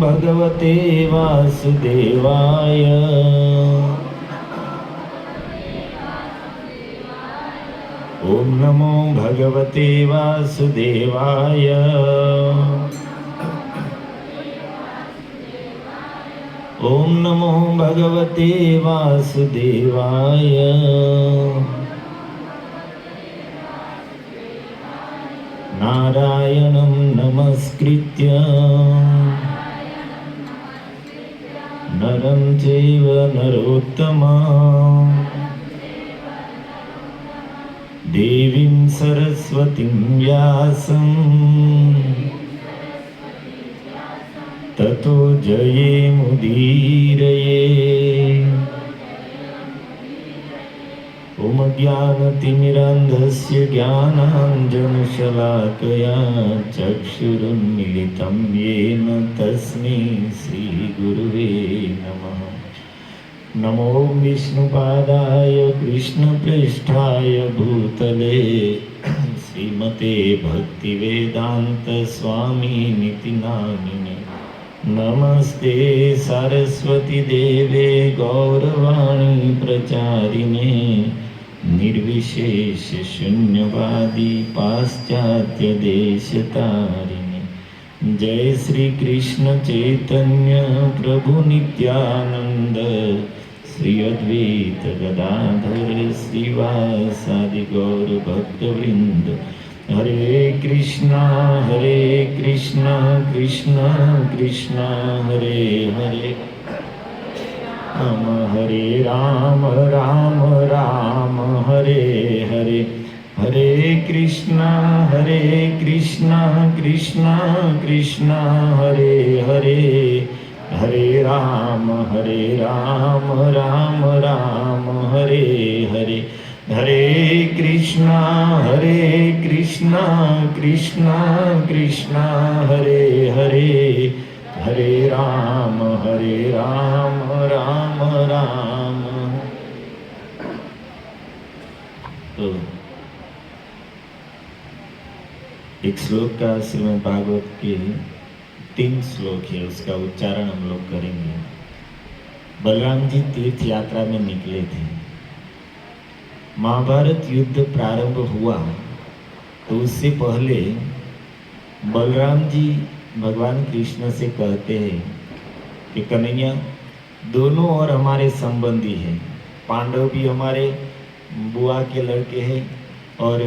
भगवते वासुदेवाय। ओम नमो भगवते वासुदेवाय। ओम नमो भगवते वासुदेवाय। नारायणं नमस्कृत्य नरं चैव नरोत्तमं देवीं सरस्वतीं व्यासं ततो जयेमुदीरये। ओम ज्ञानतिमिरान्धस्य ज्ञानाञ्जनशलाकया चक्षुरुन्मिलितं येन तस्मै श्रीगुरुवे नमः। नमो विष्णुपादाय कृष्णप्रेष्ठाय भूतले श्रीमते भक्तिवेदान्त स्वामिनिति नामिने। नमस्ते सरस्वती देवे गौरवाणी प्रचारिणे निर्विशेष शून्यवादी पाश्चात्य देशतारिणे। जय श्री कृष्ण चैतन्य प्रभु नित्यानंद श्री अद्वैत गदाधर श्रीवासादि गौर भक्तवृंद। हरे कृष्णा कृष्णा कृष्णा हरे हरे राम हरे राम राम राम हरे हरे। हरे कृष्णा कृष्णा कृष्णा हरे हरे। हरे राम राम राम हरे हरे। हरे कृष्णा कृष्णा कृष्णा हरे हरे। हरे राम राम राम। तो एक श्लोक का श्रीमद् भागवत के 3 श्लोक है, उसका उच्चारण हम लोग करेंगे। बलराम जी तीर्थ यात्रा में निकले थे। महाभारत युद्ध प्रारंभ हुआ तो उससे पहले बलराम जी भगवान कृष्ण से कहते हैं कि कन्हैया, दोनों और हमारे संबंधी हैं। पांडव भी हमारे बुआ के लड़के हैं और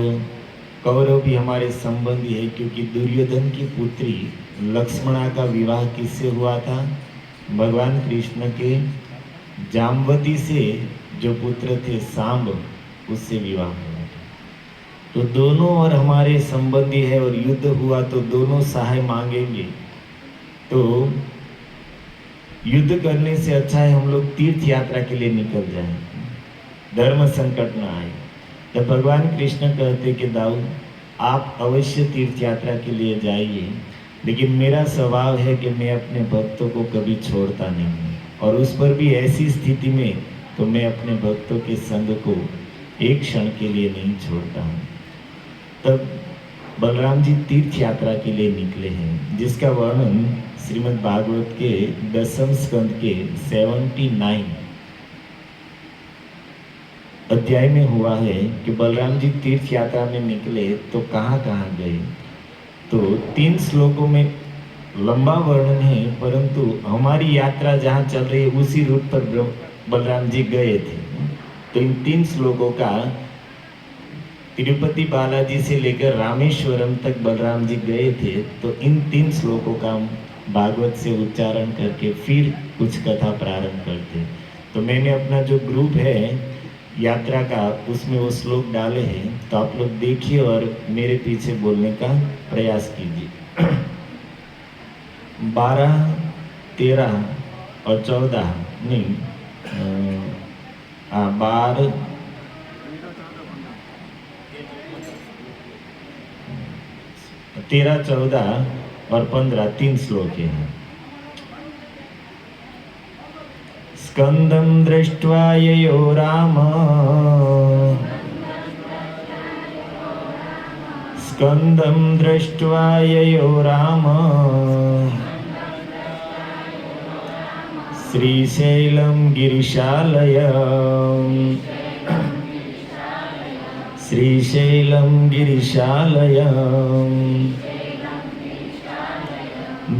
कौरव भी हमारे संबंधी है, क्योंकि दुर्योधन की पुत्री लक्ष्मणा का विवाह किससे हुआ था? भगवान कृष्ण के जाम्बवती से जो पुत्र थे सांब, उससे विवाह हुआ। तो दोनों और हमारे संबंधी है और युद्ध हुआ तो दोनों सहाय मांगेंगे। तो युद्ध करने से अच्छा है हम लोग तीर्थ यात्रा के लिए निकल जाएं, धर्म संकट न आए। तब भगवान कृष्ण कहते कि दाऊद, आप अवश्य तीर्थ यात्रा के लिए जाइए, लेकिन मेरा स्वभाव है कि मैं अपने भक्तों को कभी छोड़ता नहीं हूँ, और उस पर भी ऐसी स्थिति में तो मैं अपने भक्तों के संग को एक क्षण के लिए नहीं छोड़ता हूँ। तब बलराम जी तीर्थ यात्रा के लिए निकले हैं, जिसका वर्णन श्रीमद् भागवत के 10वें स्कंद के 79 अध्याय में हुआ है कि बलराम जी तीर्थ यात्रा में निकले तो कहाँ कहाँ गए। तो 3 श्लोकों में लंबा वर्णन है, परंतु हमारी यात्रा जहाँ चल रही है उसी रूट पर बलराम जी गए थे। तो इन 3 श्लोकों का तिरुपति बालाजी से लेकर रामेश्वरम तक बलराम जी गए थे। तो इन 3 श्लोकों का हम भागवत से उच्चारण करके फिर कुछ कथा प्रारंभ करते हैं। तो मैंने अपना जो ग्रुप है यात्रा का, उसमें वो श्लोक डाले हैं, तो आप लोग देखिए और मेरे पीछे बोलने का प्रयास कीजिए। 12, 13 और 14 नहीं, 12, 13, 14 और 15 3 श्लोक हैं। स्कंदं दृष्ट्वा ययो राम, स्कंदं दृष्ट्वा ययो राम, श्रीशैलं गिरिशालयम् श्रीशैलं गिरिशालयम्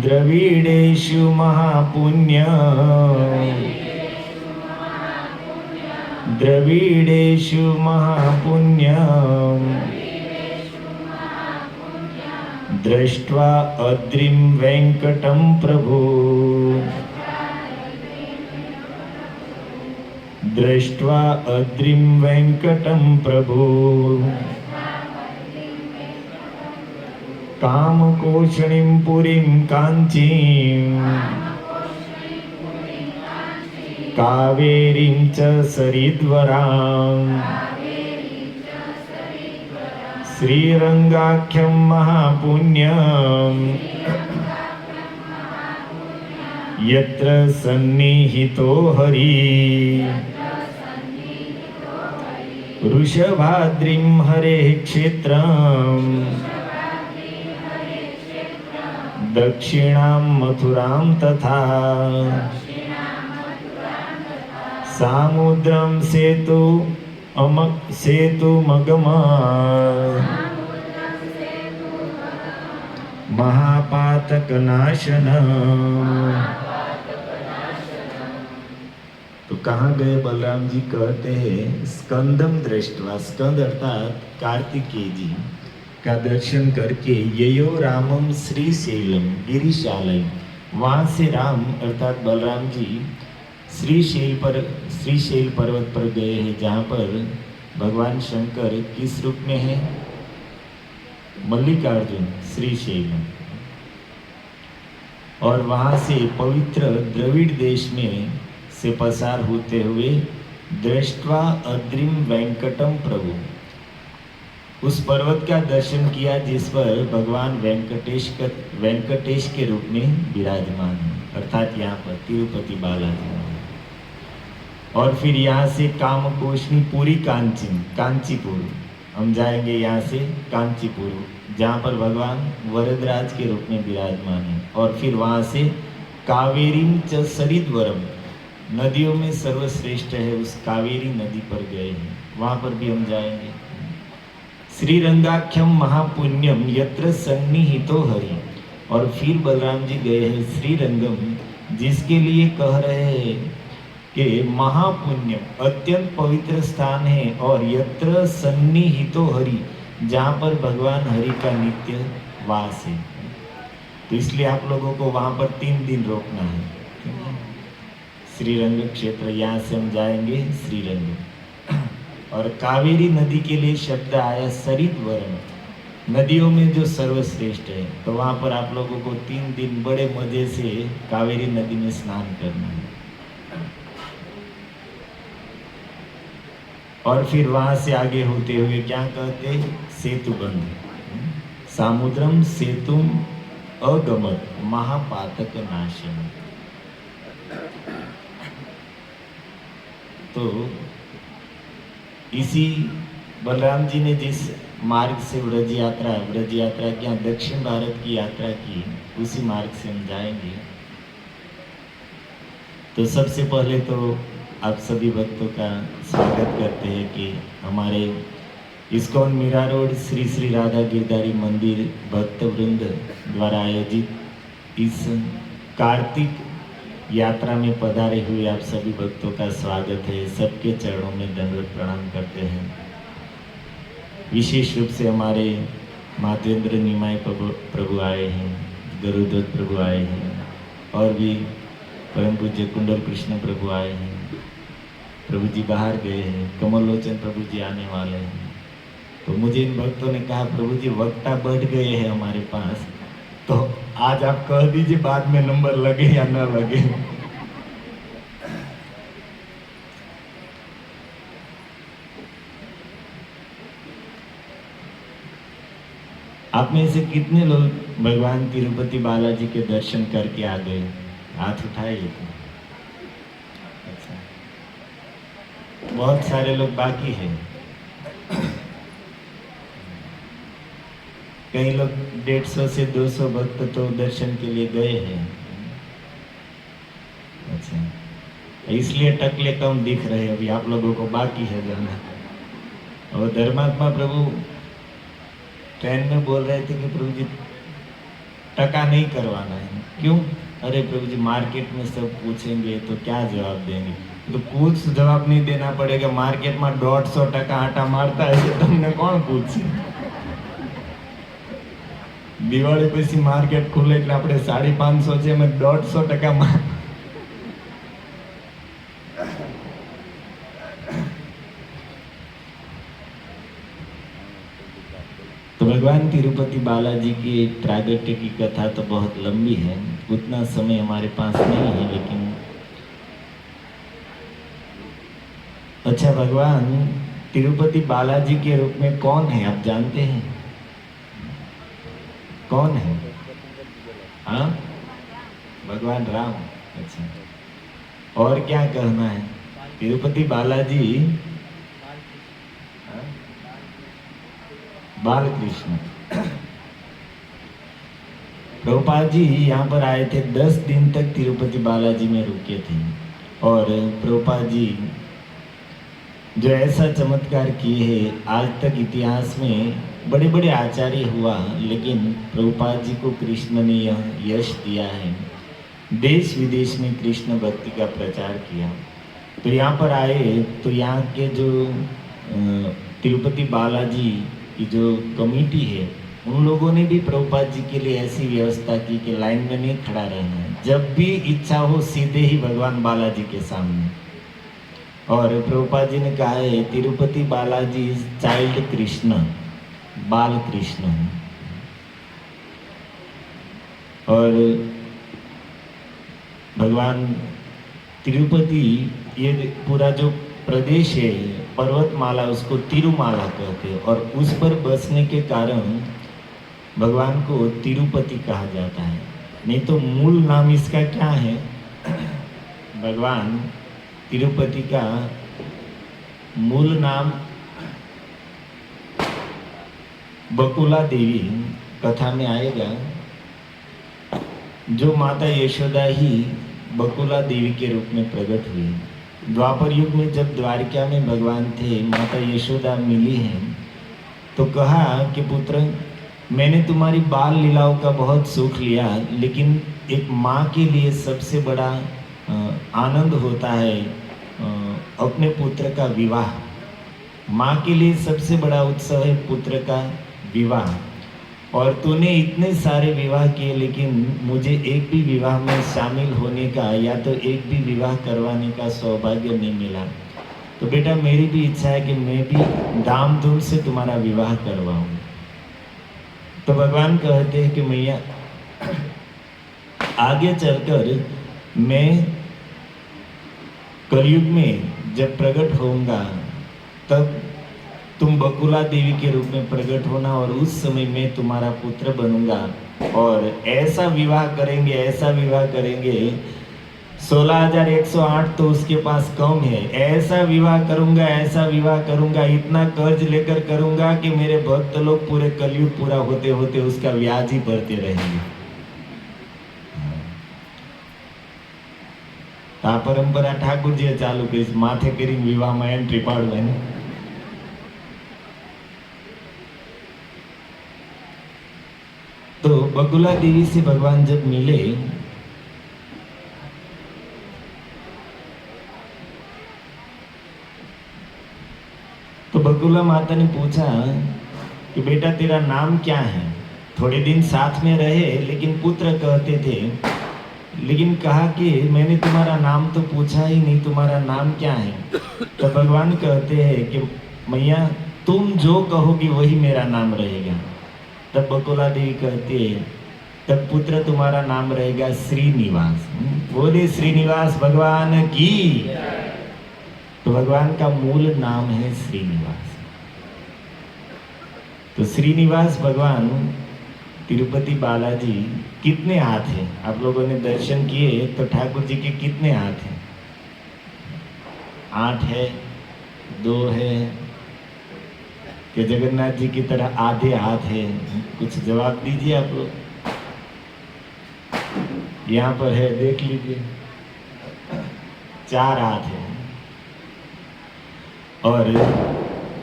द्रविडेषु महापुण्यम् द्रविडेषु महापुण्यम् दृष्ट्वा अद्रिं वेङ्कटं प्रभु दृष्ट्वा अद्रिं वेङ्कटं प्रभु कामकोशणीं पुरीं काञ्चीं कावेरीं च सरिद्वरां श्रीरङ्गाख्यं महापुण्यम् यत्र सन्निहितो हरि वृषभाद्रिं हरेः क्षेत्रम् दक्षिणां मथुरां तथा सामुद्रं सेतुमगम महापातकनाशन। तो कहाँ गए बलराम जी? कहते हैं स्कंदम दृष्टवा, स्कंद अर्थात कार्तिकेय जी का दर्शन करके ययो रामम श्रीशैलम गिरिशालय, वहाँ से राम अर्थात बलराम जी श्रीशैल पर्वत पर गए हैं, जहाँ पर भगवान शंकर किस रूप में है? मल्लिकार्जुन श्रीशैलम। और वहाँ से पवित्र द्रविड़ देश में से पसार होते हुए दृष्ट्वा अद्रिम वेंकटम प्रभु, उस पर्वत का दर्शन किया जिस पर भगवान वेंकटेश के रूप में विराजमान है, अर्थात यहाँ पर तिरुपति बालाजी। और फिर यहाँ से कामकोशनी पूरी कांचीपुर हम जाएंगे, यहाँ से कांचीपुर जहाँ पर भगवान वरदराज के रूप में विराजमान है। और फिर वहाँ से कावेरीं च सरिद्वरम, नदियों में सर्वश्रेष्ठ है उस कावेरी नदी पर गए हैं, वहाँ पर भी हम जाएंगे। श्रीरंगाख्यम महापुण्यम यत्र सन्निहितो हरि, और फिर बलराम जी गए हैं श्रीरंगम, जिसके लिए कह रहे हैं कि महापुण्यम अत्यंत पवित्र स्थान है, और यत्र सन्निहितो हरि, जहाँ पर भगवान हरि का नित्य वास है। तो इसलिए आप लोगों को वहाँ पर 3 दिन रोकना है। श्रीरंग क्षेत्र, यहाँ से हम जाएंगे श्रीरंग। और कावेरी नदी के लिए शब्द आया सरिद्वरम, नदियों में जो सर्वश्रेष्ठ है। तो वहाँ पर आप लोगों को 3 दिन बड़े मजे से कावेरी नदी में स्नान करना है। और फिर वहाँ से आगे होते हुए क्या कहते? सेतुबंध, सामुद्रम सेतुम अगमत महापातक नाशम। तो इसी बलराम जी ने जिस मार्ग से ब्रज यात्रा की, दक्षिण भारत की यात्रा की, उसी मार्ग से हम जाएंगे। तो सबसे पहले तो आप सभी भक्तों का स्वागत करते हैं कि हमारे इस्कॉन मीरा रोड श्री श्री राधा गिरधारी मंदिर भक्त वृंद द्वारा आयोजित इस कार्तिक यात्रा में पधारे हुए आप सभी भक्तों का स्वागत है। सबके चरणों में दंडवत प्रणाम करते हैं। विशेष रूप से हमारे मातेंद्र निमाय प्रभु आए हैं, गरुदत्त प्रभु आए हैं, और भी परम पूज्य कुंडल कृष्ण प्रभु आए हैं। प्रभु जी बाहर गए हैं, कमल लोचन प्रभु जी आने वाले हैं। तो मुझे इन भक्तों ने कहा प्रभु जी वक्ता बढ़ गए हैं हमारे पास, तो आज आप कह दीजिए बाद में नंबर लगे या न लगे। आप में से कितने लोग भगवान तिरुपति बालाजी के दर्शन करके आ गए? हाथ उठाइए। अच्छा, बहुत सारे लोग बाकी हैं। कई लोग 150 से 200 भक्त तो दर्शन के लिए गए हैं। अच्छा, इसलिए टकले कम दिख रहे हैं, अभी आप लोगों को बाकी है जाना। और धर्मात्मा प्रभु ट्रेन में बोल रहे थे कि प्रभु जी टका नहीं करवाना है। क्यों? अरे प्रभु जी मार्केट में सब पूछेंगे तो क्या जवाब देंगे? तो कुछ जवाब नहीं देना पड़ेगा। मार्केट में 150 टका आटा मारता है तो तुमने कौन पूछे? दिवाળી પછી માર્કેટ ખુલે એટલે આપણે 550 છે અમે 150% तो भगवान तिरुपति बालाजी की प्रागट्य की कथा तो बहुत लंबी है, उतना समय हमारे पास नहीं है। लेकिन अच्छा, भगवान तिरुपति बालाजी के रूप में कौन है आप जानते हैं? कौन है? हाँ, भगवान राम। अच्छा, और क्या कहना है? तिरुपति बालाजी बाल कृष्ण। प्रभुपाद जी यहाँ पर आए थे, 10 दिन तक तिरुपति बालाजी में रुके थे। और प्रभुपाद जी जो ऐसा चमत्कार किए हैं, आज तक इतिहास में बड़े बड़े आचार्य हुआ, लेकिन प्रभुपाद जी को कृष्ण ने यह यश दिया है, देश विदेश में कृष्ण भक्ति का प्रचार किया। तो यहाँ पर आए तो यहाँ के जो तिरुपति बालाजी की जो कमेटी है, उन लोगों ने भी प्रभुपाद जी के लिए ऐसी व्यवस्था की कि लाइन में नहीं खड़ा रहना है, जब भी इच्छा हो सीधे ही भगवान बालाजी के सामने। और प्रभुपाद जी ने कहा है तिरुपति बालाजी इज चाइल्ड कृष्ण, बाल कृष्ण। और भगवान तिरुपति, ये पूरा जो प्रदेश है पर्वतमाला, उसको तिरुमाला कहते हैं। और उस पर बसने के कारण भगवान को तिरुपति कहा जाता है। नहीं तो मूल नाम इसका क्या है? भगवान तिरुपति का मूल नाम बकुला देवी कथा में आएगा। जो माता यशोदा ही बकुला देवी के रूप में प्रकट हुई। द्वापर युग में जब द्वारिका में भगवान थे, माता यशोदा मिली हैं तो कहा कि पुत्र, मैंने तुम्हारी बाल लीलाओं का बहुत सुख लिया, लेकिन एक माँ के लिए सबसे बड़ा आनंद होता है अपने पुत्र का विवाह। माँ के लिए सबसे बड़ा उत्सव है पुत्र का विवाह। और तूने इतने सारे विवाह किए, लेकिन मुझे एक भी विवाह में शामिल होने का या तो एक भी विवाह करवाने का सौभाग्य नहीं मिला। तो बेटा मेरी भी इच्छा है कि मैं भी धाम धूम से तुम्हारा विवाह करवाऊं। तो भगवान कहते हैं कि मैया आगे चलकर मैं कलयुग में जब प्रकट होऊंगा तब तुम बकुला देवी के रूप में प्रकट होना, और उस समय मैं तुम्हारा पुत्र बनूंगा और ऐसा विवाह करेंगे, ऐसा विवाह करेंगे। 16,108 तो उसके पास कम है। ऐसा विवाह करूंगा, ऐसा विवाह करूंगा, इतना कर्ज लेकर करूंगा कि मेरे भक्त लोग पूरे कलयुग पूरा होते होते उसका ब्याज ही भरते रहेंगे। आ परंपरा ठाकुर जी चालू करी, माथे करी विवाह में एंट्री पाड़वानी। तो बकुला देवी से भगवान जब मिले तो बकुला माता ने पूछा कि बेटा तेरा नाम क्या है? थोड़े दिन साथ में रहे लेकिन पुत्र कहते थे, लेकिन कहा कि मैंने तुम्हारा नाम तो पूछा ही नहीं, तुम्हारा नाम क्या है? तो भगवान कहते हैं कि मैया तुम जो कहोगी वही मेरा नाम रहेगा। तब बकुला देवी कहती है तब पुत्र तुम्हारा नाम रहेगा श्रीनिवास। बोले श्रीनिवास भगवान की। तो भगवान का मूल नाम है श्रीनिवास। तो श्रीनिवास भगवान तिरुपति बालाजी कितने हाथ हैं? आप लोगों ने दर्शन किए तो ठाकुर जी के कितने हाथ हैं? 8 है, 2 है, कि जगन्नाथ जी की तरह आधे हाथ है? कुछ जवाब दीजिए आप लोग। यहाँ पर है, देख लीजिए। 4 हाथ है। और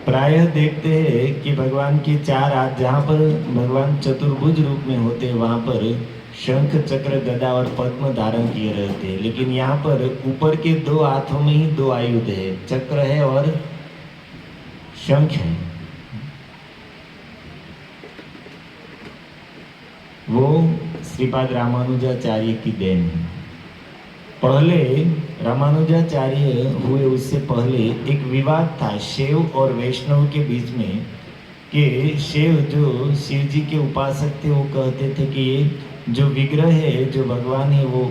प्रायः देखते हैं कि भगवान के 4 हाथ, जहाँ पर भगवान चतुर्भुज रूप में होते हैं वहाँ पर शंख, चक्र, गदा और पद्म धारण किए रहते हैं। लेकिन यहाँ पर ऊपर के 2 हाथों में ही 2 आयुध है, चक्र है और शंख है। वो श्रीपाद रामानुजाचार्य की देन है। पहले रामानुजाचार्य हुए उससे पहले एक विवाद था शैव और वैष्णव के बीच में, कि शैव जो शिव जी के उपासक थे वो कहते थे कि ये जो विग्रह है, जो भगवान है, वो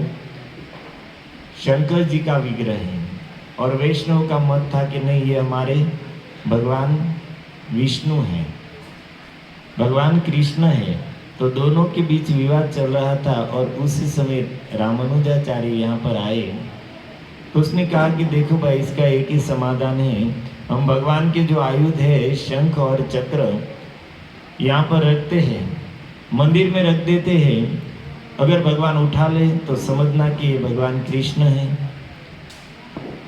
शंकर जी का विग्रह है। और वैष्णव का मत था कि नहीं, ये हमारे भगवान विष्णु हैं, भगवान कृष्ण है। तो दोनों के बीच विवाद चल रहा था। और उसी समय रामानुजाचार्य यहाँ पर आए तो उसने कहा कि देखो भाई, इसका एक ही समाधान है। हम भगवान के जो आयुध है शंख और चक्र यहाँ पर रखते हैं, मंदिर में रख देते हैं। अगर भगवान उठा ले तो समझना कि ये भगवान कृष्ण है।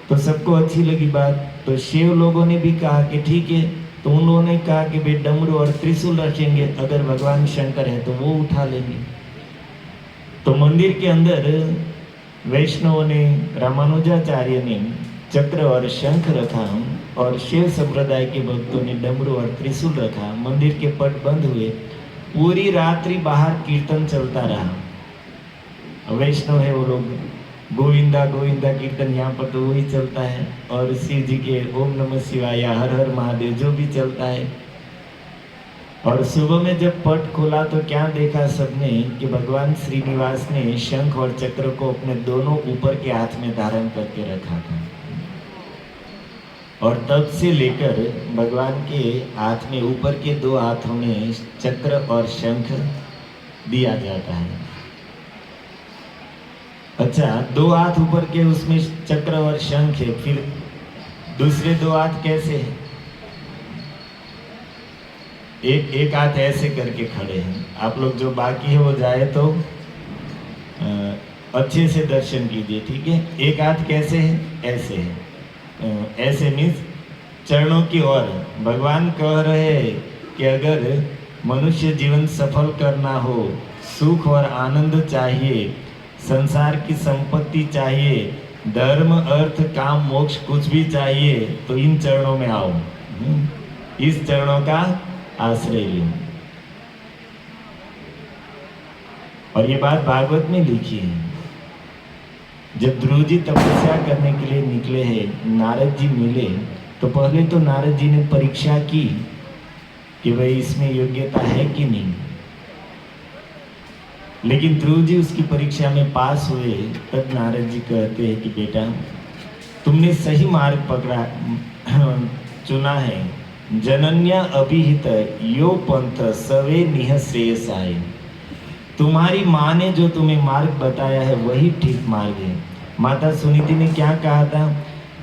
तो सबको अच्छी लगी बात। तो शिव लोगों ने भी कहा कि ठीक है। तो उन्होंने कहा कि भाई डमरू और त्रिशूल रखेंगे, अगर भगवान शंकर है तो वो उठा लेंगे। तो मंदिर के अंदर वैष्णवों ने, रामानुजाचार्य ने चक्र और शंख रखा और शिव संप्रदाय के भक्तों ने डमरू और त्रिशूल रखा। मंदिर के पट बंद हुए, पूरी रात्रि बाहर कीर्तन चलता रहा। वैष्णव है वो लोग गोविंदा गोविंदा कीर्तन यहाँ पर तो वही चलता है, और शिव जी के ओम नमः शिवाय या हर हर महादेव जो भी चलता है। और सुबह में जब पट खोला तो क्या देखा सबने कि भगवान श्रीनिवास ने शंख और चक्र को अपने दोनों ऊपर के हाथ में धारण करके रखा था। और तब से लेकर भगवान के हाथ में, ऊपर के 2 हाथों में चक्र और शंख दिया जाता है। अच्छा, 2 हाथ ऊपर के उसमें चक्र और शंख है, फिर दूसरे 2 हाथ कैसे हैं? एक हाथ ऐसे करके खड़े हैं। आप लोग जो बाकी है वो जाए तो अच्छे से दर्शन कीजिए, ठीक है। एक हाथ कैसे है? ऐसे है। ऐसे मीन्स चरणों की ओर। भगवान कह रहे हैं कि अगर मनुष्य जीवन सफल करना हो, सुख और आनंद चाहिए, संसार की संपत्ति चाहिए, धर्म, अर्थ, काम, मोक्ष कुछ भी चाहिए, तो इन चरणों में आओ, इस चरणों का आश्रय लो। और ये बात भागवत में लिखी है। जब ध्रुव जी तपस्या करने के लिए निकले हैं, नारद जी मिले, तो पहले तो नारद जी ने परीक्षा की कि भाई इसमें योग्यता है कि नहीं। लेकिन ध्रुव जी उसकी परीक्षा में पास हुए। तब नारद जी कहते हैं कि बेटा, तुमने सही मार्ग पकड़ा, चुना है। जनन्या अभिहित यो पंथ सवे निह श्रेयसाय। तुम्हारी माँ ने जो तुम्हें मार्ग बताया है वही ठीक मार्ग है। माता सुनीति ने क्या कहा था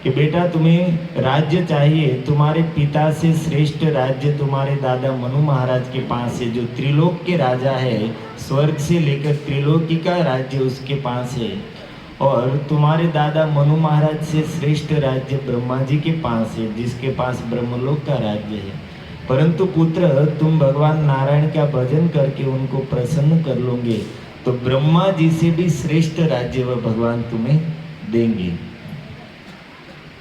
कि बेटा तुम्हें राज्य चाहिए, तुम्हारे पिता से श्रेष्ठ राज्य तुम्हारे दादा मनु महाराज के पास है, जो त्रिलोक के राजा है, स्वर्ग से लेकर त्रिलोकी का राज्य उसके पास है। और तुम्हारे दादा मनु महाराज से श्रेष्ठ राज्य ब्रह्मा जी के पास है, जिसके पास ब्रह्मलोक का राज्य है। परंतु पुत्र, तुम भगवान नारायण का भजन करके उनको प्रसन्न कर लोगे तो ब्रह्मा जी से भी श्रेष्ठ राज्य वह भगवान तुम्हें देंगे।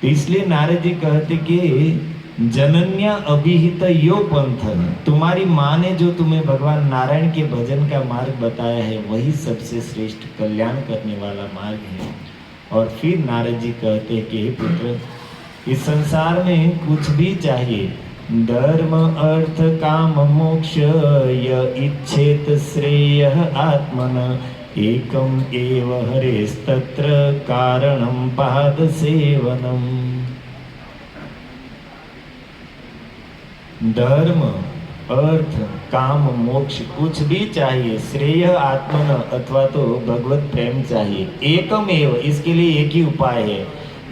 तो इसलिए नारद जी कहते कि जनन्या अभिहित यो पंथ, तुम्हारी माँ ने जो तुम्हें भगवान नारायण के भजन का मार्ग बताया है वही सबसे श्रेष्ठ कल्याण करने वाला मार्ग है। और फिर नारद जी कहते हैं कि पुत्र, इस संसार में कुछ भी चाहिए, धर्म अर्थ काम मोक्ष य इच्छेत श्रेय आत्मन एकम एव हरेस्तत्र कारणम पाद सेवनम। धर्म अर्थ काम मोक्ष कुछ भी चाहिए, श्रेय आत्मन अथवा तो भगवत प्रेम चाहिए, एकम एव, इसके लिए एक ही उपाय है।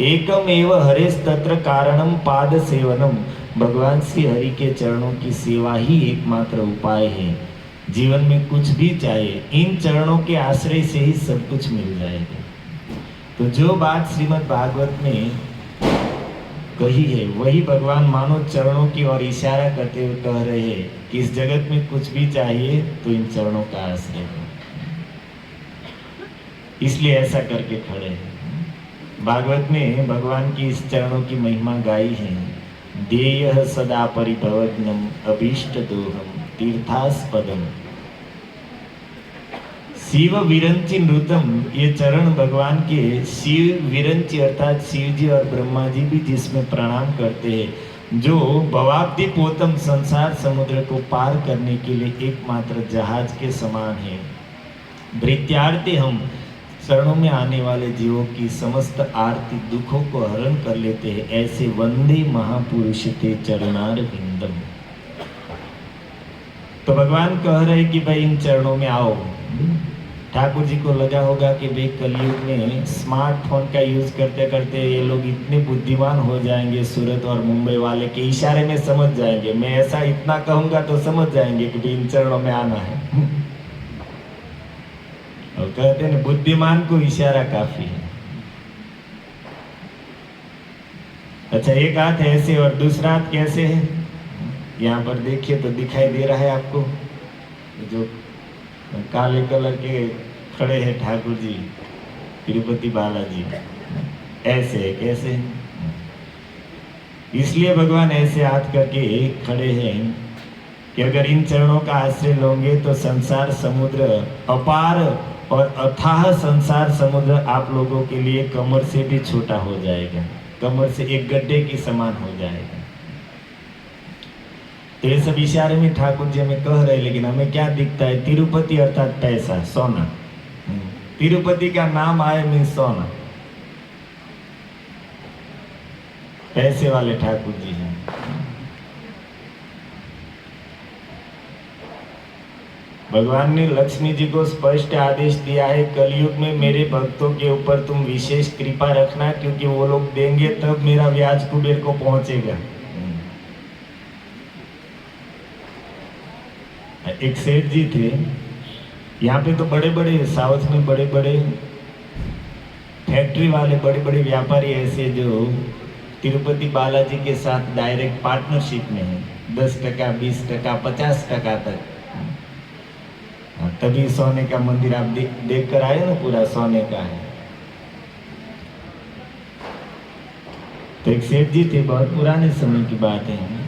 एकम एव हरेस्तत्र कारणम पाद सेवनम, भगवान श्री हरि के चरणों की सेवा ही एकमात्र उपाय है। जीवन में कुछ भी चाहिए, इन चरणों के आश्रय से ही सब कुछ मिल जाएगा। तो जो बात श्रीमद् भागवत में कही है वही भगवान मानो चरणों की ओर इशारा करते हुए कह रहे हैं कि इस जगत में कुछ भी चाहिए तो इन चरणों का आश्रय लो। इसलिए ऐसा करके खड़े हैं। भागवत में भगवान की इस चरणों की महिमा गाई है। देयः सदा परिभवग्नम अभीष्ट दोहम तीर्थास्पदम शिव विरंची नृतम। ये चरण भगवान के शिव विरंची अर्थात शिव जी और ब्रह्मा जी भी जिसमें प्रणाम करते हैं, जो भवाब्धि पोतम संसार समुद्र को पार करने के लिए एकमात्र जहाज के समान है। भृत्यार्थे हम चरणों में आने वाले जीवों की समस्त आरती दुखों को हरण कर लेते हैं। ऐसे वंदे महापुरुष ते चरणार विंदम। तो भगवान कह रहे कि भाई इन चरणों में आओ। ठाकुर जी को लगा होगा कि भाई कलयुग में स्मार्टफोन का यूज करते करते ये लोग इतने बुद्धिमान हो जाएंगे, सूरत और मुंबई वाले के इशारे में समझ जाएंगे। मैं ऐसा इतना कहूंगा तो समझ जाएंगे कि भाई इन चरणों में आना है। और कहते हैं बुद्धिमान को इशारा काफी है। अच्छा, एक हाथ ऐसे और दूसरा हाथ कैसे है? यहाँ पर देखिए तो दिखाई दे रहा है आपको, जो काले कलर के खड़े हैं ठाकुर जी तिरुपति बालाजी, ऐसे है। कैसे? इसलिए भगवान ऐसे हाथ करके खड़े हैं कि अगर इन चरणों का आश्रय लोगे तो संसार समुद्र अपार और अथाह संसार समुद्र आप लोगों के लिए कमर से भी छोटा हो जाएगा, कमर से एक गड्ढे के समान हो जाएगा। तो ये सब इशारे में ठाकुर जी हमें कह रहे, लेकिन हमें क्या दिखता है? तिरुपति अर्थात पैसा, सोना। तिरुपति का नाम आए मीन सोना, पैसे वाले ठाकुर जी हैं। भगवान ने लक्ष्मी जी को स्पष्ट आदेश दिया है, कलयुग में मेरे भक्तों के ऊपर तुम विशेष कृपा रखना, क्योंकि वो लोग देंगे तब मेरा ब्याज कुबेर को पहुंचेगा। एक सेठ जी थे, यहाँ पे तो बड़े बड़े साउथ में बड़े बड़े फैक्ट्री वाले बड़े बड़े व्यापारी ऐसे जो तिरुपति बालाजी के साथ डायरेक्ट पार्टनरशिप में है, 10%, 20%, 50% तक। तभी सोने का मंदिर आप देख कर आए ना, पूरा सोने का है। तो एक सेठ जी थे, बहुत पुराने समय की बात है,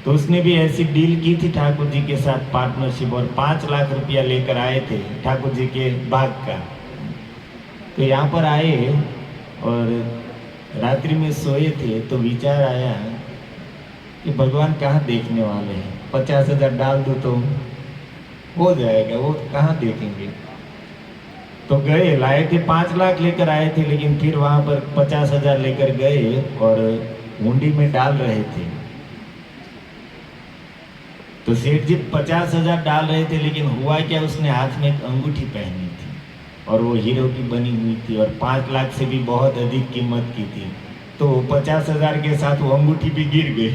तो उसने भी ऐसी डील की थी ठाकुर जी के साथ पार्टनरशिप, और 5 लाख रुपया लेकर आए थे ठाकुर जी के बाग का। तो यहाँ पर आए और रात्रि में सोए थे, तो विचार आया कि भगवान कहाँ देखने वाले हैं, 50,000 डाल दो तो हो जाएगा, वो कहाँ देखेंगे। तो गए, लाए थे 5 लाख लेकर आए थे, लेकिन फिर वहाँ पर 50,000 लेकर गए और हुंडी में डाल रहे थे। तो सेठ जी 50,000 डाल रहे थे, लेकिन हुआ क्या, उसने हाथ में एक अंगूठी पहनी थी और वो हीरो की बनी हुई थी और 5 लाख से भी बहुत अधिक कीमत की थी। तो 50,000 के साथ वो अंगूठी भी गिर गई।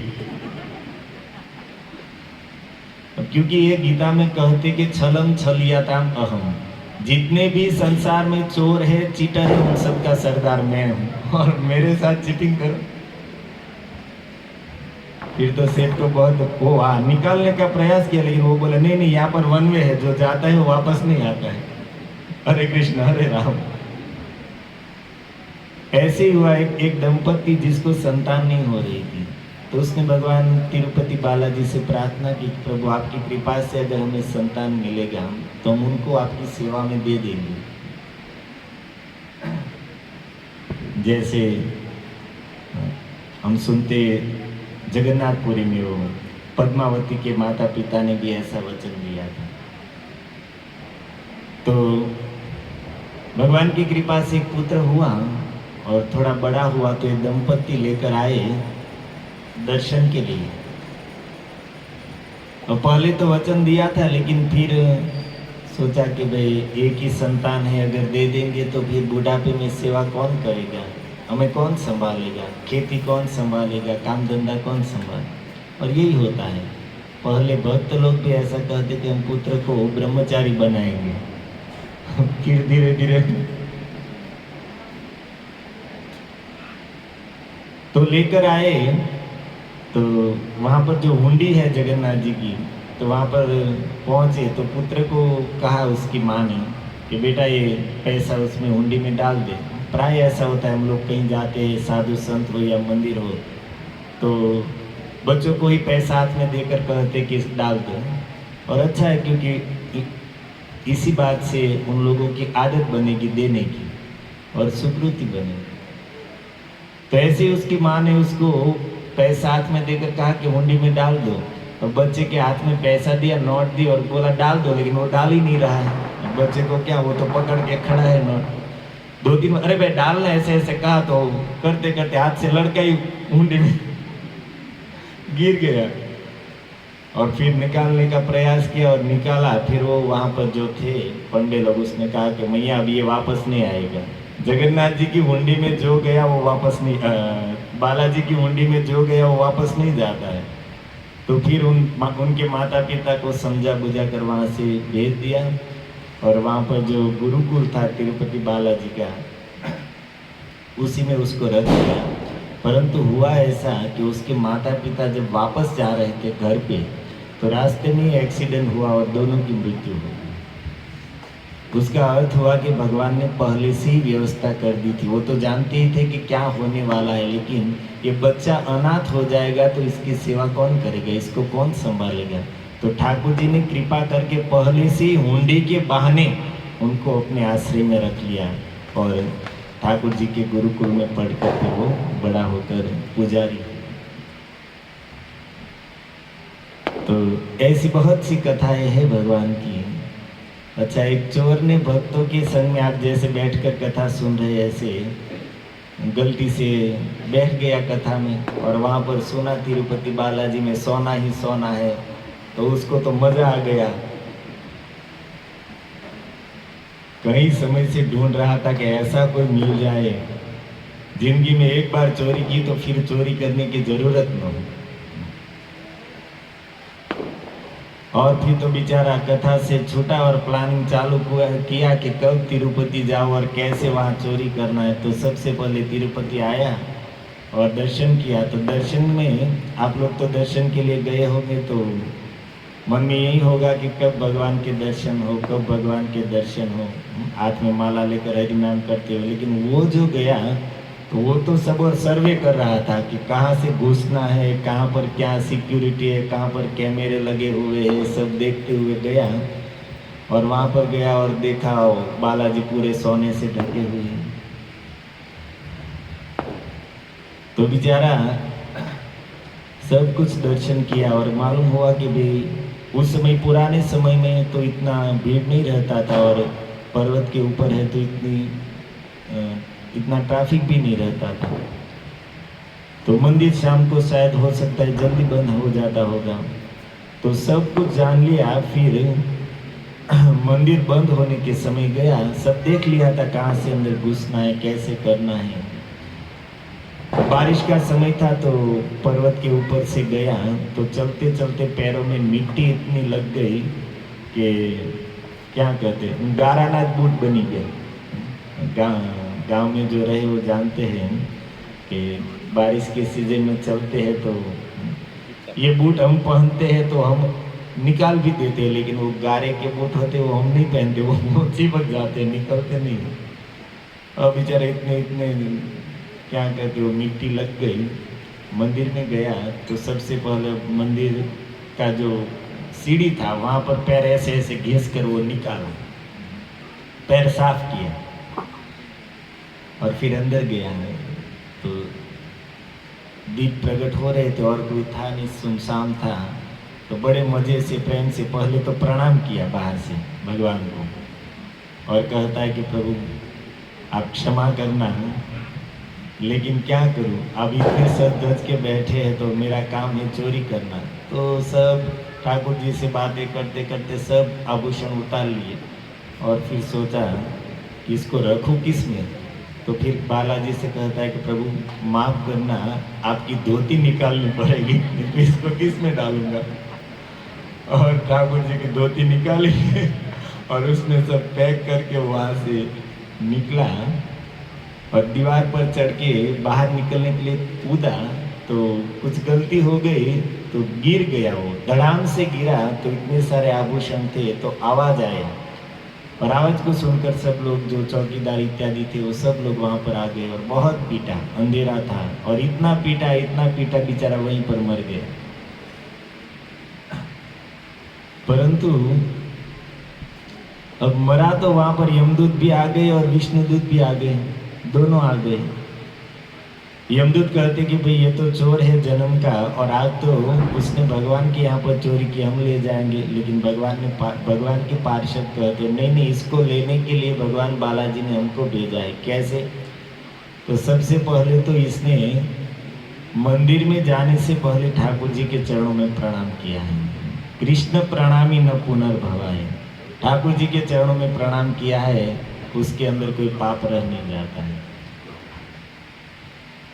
क्योंकि ये गीता में कहते कि छलम छलियाताम अहम, जितने भी संसार में चोर है, चीटर है, उन सबका सरदार मैं हूँ, और मेरे साथ चीटिंग करो। फिर तो सेठ को बहुत वो निकालने का प्रयास किया, लेकिन वो बोला नहीं नहीं, यहाँ पर वन वे है, जो जाता है वो वापस नहीं आता है। हरे कृष्ण हरे राम। ऐसे ही हुआ, एक दंपति जिसको संतान नहीं हो रही थी, तो उसने भगवान तिरुपति बालाजी से प्रार्थना की, प्रभु आपकी कृपा से अगर हमें संतान मिलेगा तो हम उनको आपकी सेवा में दे देंगे। जैसे हम सुनते जगन्नाथपुरी में वो पद्मावती के माता पिता ने भी ऐसा वचन दिया था। तो भगवान की कृपा से एक पुत्र हुआ और थोड़ा बड़ा हुआ, तो ये दंपति लेकर आए दर्शन के लिए। और पहले तो वचन दिया था, लेकिन फिर सोचा कि भाई एक ही संतान है, अगर दे देंगे तो फिर बुढ़ापे में सेवा कौन करेगा, हमें कौन संभालेगा, खेती कौन संभालेगा, काम धंधा कौन संभालेगा। और यही होता है, पहले भक्त लोग भी ऐसा कहते थे हम पुत्र को ब्रह्मचारी बनाएंगे, फिर धीरे धीरे तो लेकर आए, तो वहाँ पर जो हुंडी है जगन्नाथ जी की, तो वहाँ पर पहुँचे तो पुत्र को कहा उसकी माँ ने कि बेटा ये पैसा उसमें हुंडी में डाल दे। प्राय ऐसा होता है, हम लोग कहीं जाते हैं, साधु संत हो या मंदिर हो, तो बच्चों को ही पैसा हाथ में देकर कहते कि डाल दो। और अच्छा है, क्योंकि इसी बात से उन लोगों की आदत बनेगी देने की और सुकृति बनेगी। तो ऐसे ही उसकी माँ ने उसको पैसा हाथ में देकर कहा कि हुंडी में डाल दो। तो बच्चे के हाथ में पैसा दिया, नोट दी और बोला डाल दो, लेकिन वो डाल ही नहीं रहा है। बच्चे को क्या, वो तो पकड़ के खड़ा है नोट। 2-3 अरे भाई डालना, ऐसे ऐसे कहा तो करते करते हाथ से लड़का ही हुंडी में गिर गया। और फिर निकालने का प्रयास किया और निकाला। फिर वो वहाँ पर जो थे पंडे लोग, उसने कहा कि मैया अब ये वापस नहीं आएगा। जगन्नाथ जी की हुंडी में जो गया वो वापस नहीं, बालाजी की हुंडी में जो गया वो वापस नहीं जाता है। तो फिर उनके माता पिता को समझा बुझा कर वहाँ से भेज दिया। और वहाँ पर जो गुरुकुल था तिरुपति बालाजी का, उसी में उसको रख दिया। परंतु हुआ ऐसा कि उसके माता पिता जब वापस जा रहे थे घर पे, तो रास्ते में एक्सीडेंट हुआ और दोनों की मृत्यु हो गई। उसका अर्थ हुआ कि भगवान ने पहले से ही व्यवस्था कर दी थी। वो तो जानते ही थे कि क्या होने वाला है, लेकिन ये बच्चा अनाथ हो जाएगा तो इसकी सेवा कौन करेगा, इसको कौन संभालेगा। तो ठाकुर जी ने कृपा करके पहले से ही हुंडी के बहाने उनको अपने आश्रय में रख लिया और ठाकुर जी के गुरुकुल में पढ़ करके वो बड़ा होकर पुजारी। तो ऐसी बहुत सी कथाएं हैं भगवान की। अच्छा, एक चोर ने भक्तों के संग में, आप जैसे बैठकर कथा सुन रहे, ऐसे गलती से बैठ गया कथा में और वहाँ पर सुना तिरुपति बालाजी में सोना ही सोना है, तो उसको तो मजा आ गया। कई समय से ढूंढ रहा था कि ऐसा कोई मिल जाए जिंदगी में एक बार चोरी की तो फिर चोरी करने की जरूरत न हो। और फिर तो बेचारा कथा से छूटा और प्लानिंग चालू किया कि कब तिरुपति जाओ और कैसे वहाँ चोरी करना है। तो सबसे पहले तिरुपति आया और दर्शन किया। तो दर्शन में, आप लोग तो दर्शन के लिए गए होंगे, तो मन में यही होगा कि कब भगवान के दर्शन हो, कब भगवान के दर्शन हो, हाथ में माला लेकर हरि नाम करते हो। लेकिन वो जो गया तो वो तो सब और सर्वे कर रहा था कि कहाँ से घुसना है, कहाँ पर क्या सिक्योरिटी है, कहाँ पर कैमरे लगे हुए हैं, सब देखते हुए गया। और वहाँ पर गया और देखा बालाजी पूरे सोने से ढके हुए हैं। तो बेचारा सब कुछ दर्शन किया और मालूम हुआ कि भाई उस समय, पुराने समय में तो इतना भीड़ नहीं रहता था और पर्वत के ऊपर है तो इतना ट्रैफिक भी नहीं रहता था। तो मंदिर शाम को शायद हो सकता है जल्दी बंद हो जाता होगा। तो सब कुछ जान लिया। फिर मंदिर बंद होने के समय गया, सब देख लिया था कहाँ से अंदर घुसना है, कैसे करना है। बारिश का समय था तो पर्वत के ऊपर से गया, तो चलते चलते पैरों में मिट्टी इतनी लग गई कि क्या कहते हैं, गारानाथ बूट बनी गए। गांव में जो रहे वो जानते हैं कि बारिश के सीजन में चलते हैं तो ये बूट हम पहनते हैं तो हम निकाल भी देते हैं, लेकिन वो गारे के बूट होते वो हम नहीं पहनते, वो चिपक जाते, निकलते नहीं। और बेचारे इतने क्या कहते, वो मिट्टी लग गई। मंदिर में गया तो सबसे पहले मंदिर का जो सीढ़ी था वहाँ पर पैर ऐसे ऐसे घिस कर वो निकाला, पैर साफ किया और फिर अंदर गया है। तो दीप प्रकट हो रहे थे और कोई था नहीं, सुनसान था। तो बड़े मजे से, प्रेम से पहले तो प्रणाम किया बाहर से भगवान को और कहता है कि प्रभु आप क्षमा करना, लेकिन क्या करूं, अब इतने सज धज के बैठे हैं तो मेरा काम है चोरी करना। तो सब ठाकुर जी से बातें करते करते सब आभूषण उतार लिए और फिर सोचा कि इसको रखूं किस में। तो फिर बालाजी से कहता है कि प्रभु माफ करना, आपकी धोती निकालनी पड़ेगी, तो इसको किस में डालूंगा। और ठाकुर जी की धोती निकाली और उसने सब पैक करके वहाँ से निकला। और दीवार पर चढ़ के बाहर निकलने के लिए कूदा तो कुछ गलती हो गई तो गिर गया। वो धड़ाम से गिरा तो इतने सारे आभूषण थे तो आवाज आया, और आवाज को सुनकर सब लोग जो चौकीदार इत्यादि थे वो सब लोग वहां पर आ गए और बहुत पीटा। अंधेरा था और इतना पीटा बेचारा वहीं पर मर गया। परंतु अब मरा तो वहां पर यमदूत भी आ गए और विष्णुदूत भी आ गए, दोनों आ गए। यमदूत कहते कि भाई ये तो चोर है जन्म का, और आज तो उसने भगवान के यहाँ पर चोरी की, हम ले जाएंगे। लेकिन भगवान के पार्षद कहते नहीं, इसको लेने के लिए भगवान बालाजी ने हमको भेजा है। कैसे? तो सबसे पहले तो इसने मंदिर में जाने से पहले ठाकुर जी के चरणों में प्रणाम किया है। कृष्ण प्रणामी न पुनर्भवाय, ठाकुर जी के चरणों में प्रणाम किया है, उसके अंदर कोई पाप रह नहीं जाता है।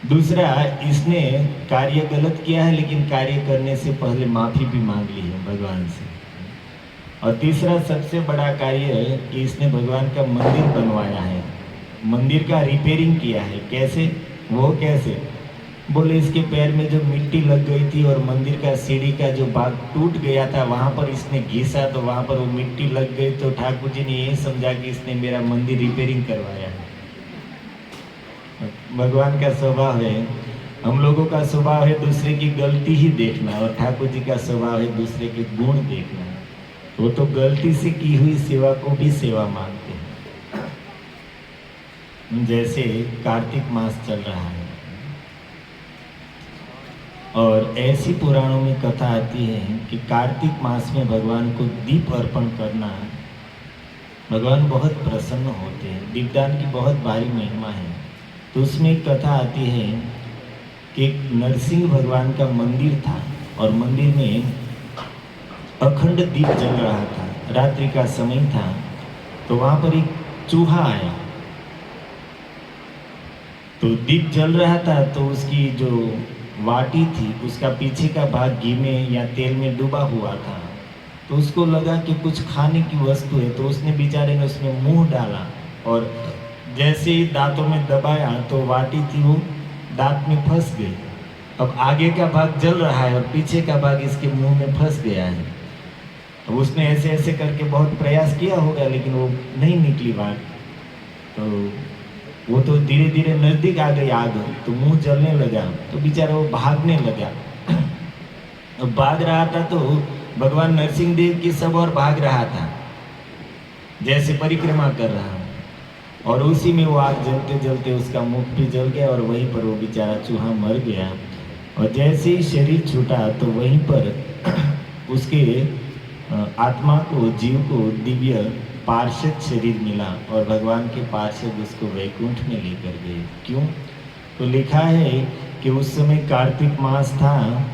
दूसरा, इसने कार्य गलत किया है लेकिन कार्य करने से पहले माफी भी मांग ली है भगवान से। और तीसरा सबसे बड़ा कार्य कि इसने भगवान का मंदिर बनवाया है, मंदिर का रिपेयरिंग किया है। कैसे? वो कैसे? बोले इसके पैर में जो मिट्टी लग गई थी और मंदिर का सीढ़ी का जो भाग टूट गया था वहां पर इसने घिसा तो वहां पर वो मिट्टी लग गई, तो ठाकुर जी ने यही समझा कि इसने मेरा मंदिर रिपेयरिंग करवाया है। भगवान का स्वभाव है, हम लोगों का स्वभाव है दूसरे की गलती ही देखना, और ठाकुर जी का स्वभाव है दूसरे के गुण देखना। वो तो गलती से की हुई सेवा को भी सेवा मानते हैं। जैसे कार्तिक मास चल रहा है और ऐसी पुराणों में कथा आती है कि कार्तिक मास में भगवान को दीप अर्पण करना, भगवान बहुत प्रसन्न होते हैं। दीपदान की बहुत भारी महिमा है। तो उसमें एक कथा आती है कि एक नरसिंह भगवान का मंदिर था और मंदिर में अखंड दीप जल रहा था, रात्रि का समय था। तो वहां पर एक चूहा आया, तो दीप जल रहा था तो उसकी जो वाटी थी उसका पीछे का भाग घी में या तेल में डूबा हुआ था। तो उसको लगा कि कुछ खाने की वस्तु है, तो उसने बेचारे ने उसमें मुंह डाला और जैसे ही दांतों में दबाया तो वाटी थी वो दांत में फंस गई। अब आगे का भाग जल रहा है और पीछे का भाग इसके मुंह में फंस गया है। अब उसने ऐसे ऐसे करके बहुत प्रयास किया होगा लेकिन वो नहीं निकली बात। तो वो तो धीरे धीरे नजदीक आ गई आग, तो मुंह जलने लगा, तो बेचारा वो भागने लगा। अब भाग रहा था तो भगवान नरसिंह देव की सब और भाग रहा था, जैसे परिक्रमा कर रहा, और उसी में वो आग जलते जलते उसका मुख भी जल गया और वहीं पर वो बेचारा चूहा मर गया। और जैसे ही शरीर छूटा तो वहीं पर उसके आत्मा को, जीव को दिव्य पार्षद शरीर मिला और भगवान के पार्षद उसको वैकुंठ में लेकर गए। क्यों? तो लिखा है कि उस समय कार्तिक मास था,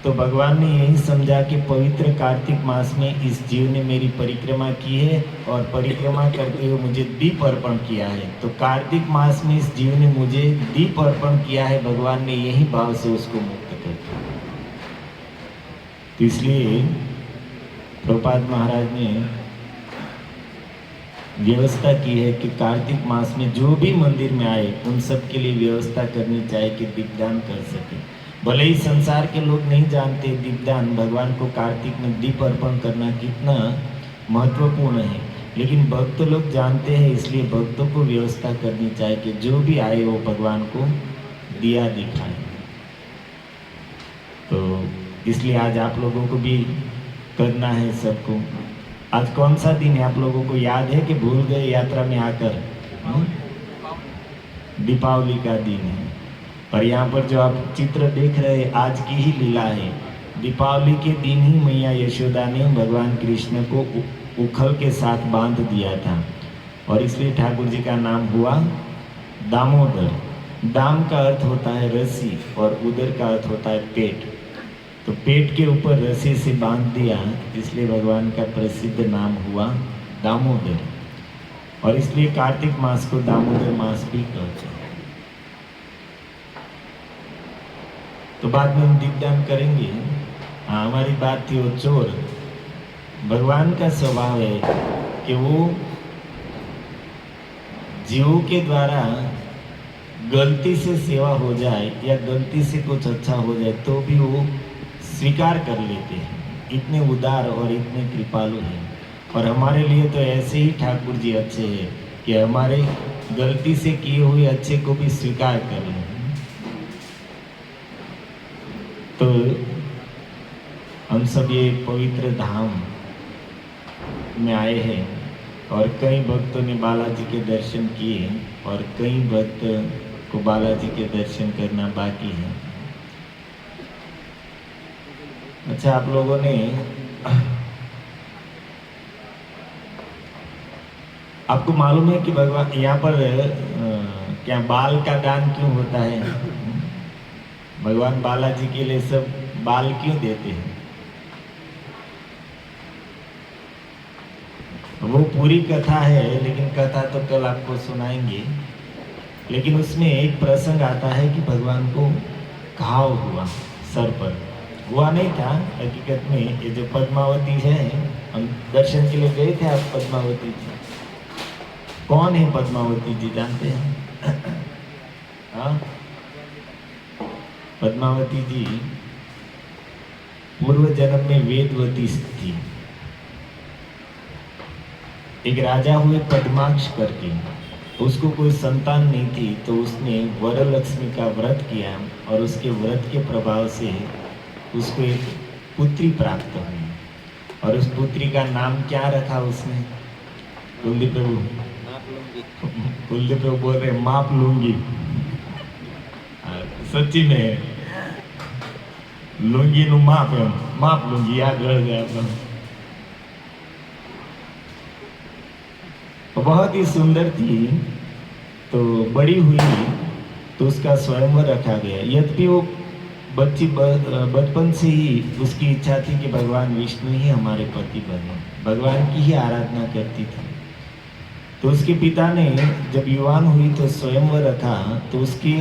तो भगवान ने यही समझा कि पवित्र कार्तिक मास में इस जीव ने मेरी परिक्रमा की है और परिक्रमा करते हुए मुझे दीप अर्पण किया है। तो कार्तिक मास में इस जीव ने मुझे दीप अर्पण किया है, भगवान ने यही भाव से उसको मुक्त कर दिया। तो इसलिए प्रभुपाद महाराज ने व्यवस्था की है कि कार्तिक मास में जो भी मंदिर में आए उन सब के लिए व्यवस्था करनी चाहिए कि दीपदान कर सके। भले ही संसार के लोग नहीं जानते दीपदान, भगवान को कार्तिक में दीप अर्पण करना कितना महत्वपूर्ण है, लेकिन भक्त लोग जानते हैं, इसलिए भक्तों को व्यवस्था करनी चाहिए कि जो भी आए वो भगवान को दिया दिखाए। तो इसलिए आज आप लोगों को भी करना है सबको। आज कौन सा दिन है आप लोगों को याद है कि भूल गए यात्रा में आकर? दीपावली का दिन है। और यहाँ पर जो आप चित्र देख रहे हैं आज की ही लीला है। दीपावली के दिन ही मैया यशोदा ने भगवान कृष्ण को उखल के साथ बांध दिया था और इसलिए ठाकुर जी का नाम हुआ दामोदर। दाम का अर्थ होता है रस्सी और उदर का अर्थ होता है पेट। तो पेट के ऊपर रस्सी से बांध दिया, इसलिए भगवान का प्रसिद्ध नाम हुआ दामोदर। और इसलिए कार्तिक मास को दामोदर मास भी कहते हैं। तो बाद में हम दीपदान करेंगे। हाँ, हमारी बात थी वो चोर। भगवान का स्वभाव है कि वो जीवों के द्वारा गलती से सेवा हो जाए या गलती से कुछ अच्छा हो जाए तो भी वो स्वीकार कर लेते हैं। इतने उदार और इतने कृपालु हैं। और हमारे लिए तो ऐसे ही ठाकुर जी अच्छे हैं कि हमारे गलती से किए हुए अच्छे को भी स्वीकार कर लें। तो हम सब ये पवित्र धाम में आए हैं और कई भक्तों ने बालाजी के दर्शन किए और कई भक्त को बालाजी के दर्शन करना बाकी है। अच्छा, आप लोगों ने आपको मालूम है कि भगवान यहाँ पर क्या बाल का दान क्यों होता है? भगवान बालाजी के लिए सब बाल क्यों देते हैं? वो पूरी कथा है, लेकिन कथा तो कल आपको सुनाएंगे। लेकिन उसमें एक प्रसंग आता है कि भगवान को घाव हुआ, सर पर हुआ नहीं था हकीकत में। ये जो पद्मावती है, हम दर्शन के लिए गए थे। आप पद्मावती जी कौन है? पद्मावती जी जानते हैं? हाँ, पद्मावती जी पूर्व जन्म में वेदवती थी। एक राजा हुए पद्माक्ष करके, उसको कोई संतान नहीं थी, तो उसने वरलक्ष्मी का व्रत किया और उसके व्रत के प्रभाव से उसको एक पुत्री प्राप्त हुई। और उस पुत्री का नाम क्या रखा उसने? कुलदीप प्रभु, कुलदीप प्रभु बोल रहे माप लूंगी। सच्ची में लूंगी नु माप लूंगी, याद रह गया। बहुत ही सुंदर थी। तो बड़ी हुई तो उसका स्वयंवर रखा गया। यद्यपि वो बच्ची बचपन से ही उसकी इच्छा थी कि भगवान विष्णु ही हमारे पति बने, भगवान की ही आराधना करती थी। तो उसके पिता ने जब युवान हुई तो स्वयंवर रखा, तो उसके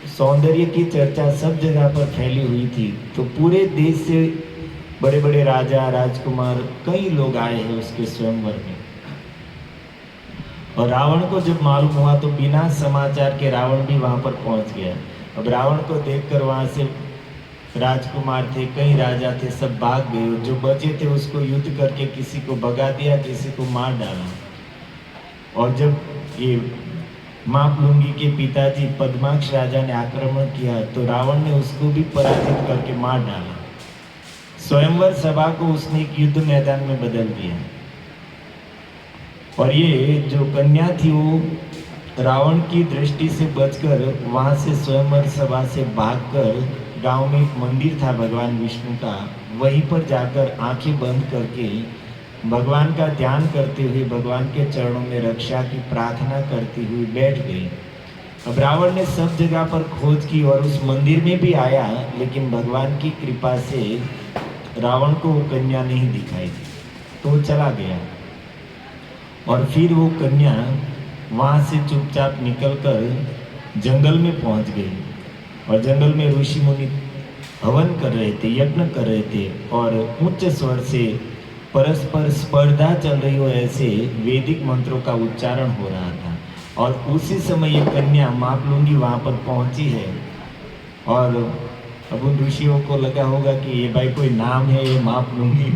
सौंदर्य की चर्चा सब जगह पर फैली हुई थी। तो पूरे देश से बड़े बड़े राजा राजकुमार कई लोग आए हैं उसके स्वयंवर में। और रावण को जब मालूम हुआ तो बिना समाचार के रावण भी वहां पर पहुंच गया। अब रावण को देखकर वहां से राजकुमार थे, कई राजा थे, सब भाग गए। जो बचे थे उसको युद्ध करके किसी को भगा दिया, किसी को मार डाला। और जब ये मापलुंगी के पिताजी पद्माक्ष राजा ने आक्रमण किया तो रावण ने उसको भी पराजित करके मार डाला। स्वयंवर सभा को उसने एक युद्ध मैदान में बदल दिया। और ये जो कन्या थी वो रावण की दृष्टि से बचकर वहां से स्वयंवर सभा से भागकर गांव में एक मंदिर था भगवान विष्णु का, वहीं पर जाकर आंखें बंद करके भगवान का ध्यान करते हुए भगवान के चरणों में रक्षा की प्रार्थना करती हुई बैठ गई। अब रावण ने सब जगह पर खोज की और उस मंदिर में भी आया, लेकिन भगवान की कृपा से रावण को वो कन्या नहीं दिखाई दी, तो वो चला गया। और फिर वो कन्या वहाँ से चुपचाप निकलकर जंगल में पहुँच गई। और जंगल में ऋषि मुनि हवन कर रहे थे, यज्ञ कर रहे थे, और उच्च स्वर से परस्पर स्पर्धा चल रही हो ऐसे वैदिक मंत्रों का उच्चारण हो रहा था। और उसी समय ये कन्या मापलुंगी वहाँ पर पहुँची है। और अब उन ऋषियों को लगा होगा कि ये भाई कोई नाम है ये मापलुंगी।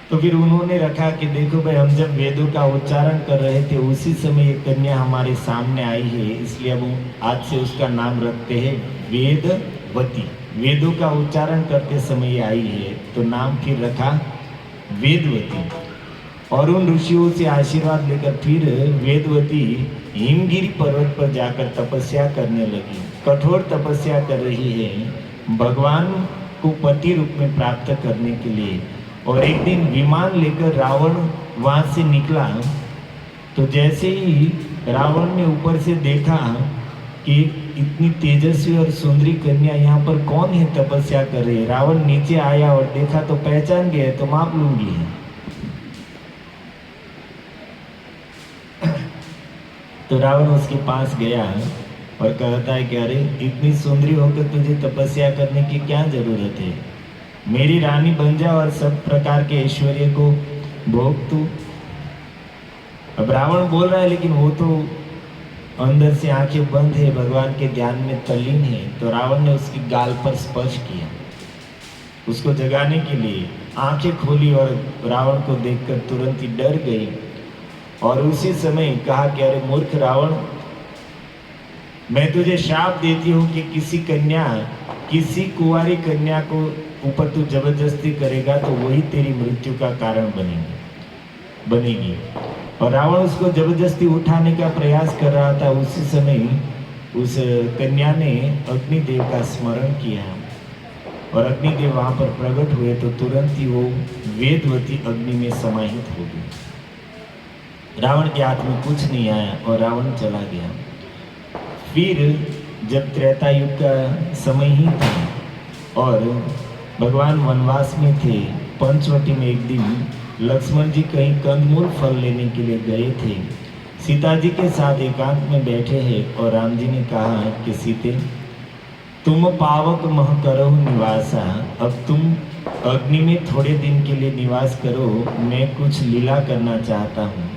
तो फिर उन्होंने रखा कि देखो भाई, हम जब वेदों का उच्चारण कर रहे थे उसी समय ये कन्या हमारे सामने आई है, इसलिए अब आज से उसका नाम रखते हैं वेदवती। वेदों का उच्चारण करते समय आई है तो नाम फिर रखा वेदवती। और उन ऋषियों से आशीर्वाद लेकर फिर वेदवती हिमगिरी पर्वत पर जाकर तपस्या करने लगी, कठोर तपस्या कर रही है भगवान को पति रूप में प्राप्त करने के लिए। और एक दिन विमान लेकर रावण वहां से निकला, तो जैसे ही रावण ने ऊपर से देखा कि इतनी तेजस्वी और सुंदरी कन्या यहाँ पर कौन है तपस्या कर रही है, रावण नीचे आया और देखा तो पहचान गया, तो मापलुंगी है। तो रावण उसके पास गया और कहता है कि अरे इतनी सुंदरी होकर तुझे तपस्या करने की क्या जरूरत है, मेरी रानी बन जा और सब प्रकार के ऐश्वर्य को भोग तू। अब रावण बोल रहा है, लेकिन वो तो अंदर से आंखें बंद है, भगवान के ध्यान में तल्लीन है, तो रावण ने उसकी गाल पर स्पर्श किया। उसको जगाने के लिए आंखें खोली और रावण को देखकर तुरंत ही डर गई और उसी समय कहा कि अरे मूर्ख रावण, मैं तुझे शाप देती हूँ कि किसी कुंवारी कन्या को ऊपर तू जबरदस्ती करेगा तो वही तेरी मृत्यु का कारण बनेगी। और रावण उसको जबरदस्ती उठाने का प्रयास कर रहा था। उसी समय उस कन्या ने अग्निदेव का स्मरण किया और अग्निदेव वहां पर प्रकट हुए तो तुरंत ही वो वेदवती अग्नि में समाहित हो गई। रावण के हाथ में कुछ नहीं आया और रावण चला गया। फिर जब त्रेता युग का समय ही था और भगवान वनवास में थे, पंचवटी में एक दिन लक्ष्मण जी कहीं कंदमूल फल लेने के लिए गए थे। सीता जी के साथ एकांत में बैठे हैं और राम जी ने कहा कि सीते, तुम पावक मह करो निवासा, अब तुम अग्नि में थोड़े दिन के लिए निवास करो, मैं कुछ लीला करना चाहता हूँ।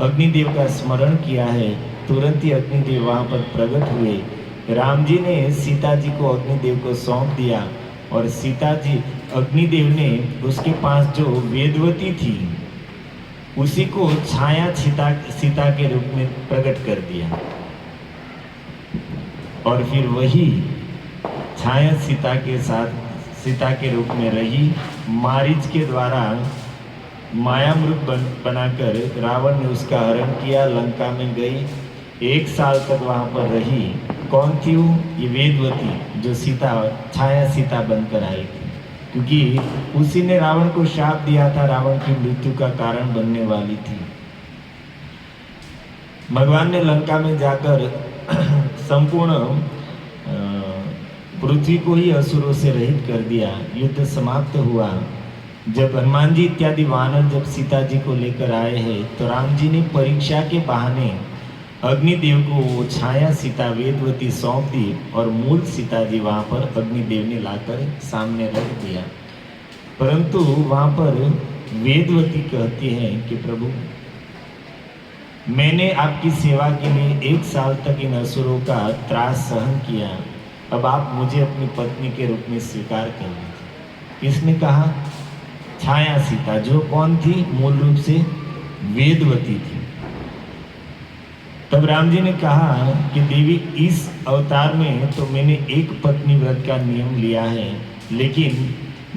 अग्निदेव का स्मरण किया है, तुरंत ही अग्निदेव वहाँ पर प्रकट हुए। राम जी ने सीता जी को अग्निदेव को सौंप दिया और सीता जी अग्निदेव ने उसके पास जो वेदवती थी उसी को छाया सीता के रूप में प्रकट कर दिया और फिर वही छाया सीता के रूप में रही। मारीच के द्वारा मायामृग बनाकर रावण ने उसका हरण किया, लंका में गई, 1 साल तक वहां पर रही। कौन थी वो? ये वेदवती जो छाया सीता बनकर आई थी, क्योंकि उसी ने रावण को शाप दिया था, रावण की मृत्यु का कारण बनने वाली थी। भगवान ने लंका में जाकर संपूर्ण पृथ्वी को ही असुरों से रहित कर दिया। युद्ध समाप्त हुआ। जब हनुमान जी इत्यादि वानर जब सीता जी को लेकर आए हैं तो राम जी ने परीक्षा के बहाने अग्निदेव को वो छाया सीता वेदवती सौंप दी और मूल सीता जी वहाँ पर अग्निदेव ने लाकर सामने रख दिया। परंतु वहाँ पर वेदवती कहती है कि प्रभु, मैंने आपकी सेवा के लिए 1 साल तक इन असुरों का त्रास सहन किया, अब आप मुझे अपनी पत्नी के रूप में स्वीकार कर लीजिए। किसने कहा? छाया सीता, जो कौन थी? मूल रूप से वेदवती थी। तब राम जी ने कहा कि देवी, इस अवतार में तो मैंने एक पत्नी व्रत का नियम लिया है, लेकिन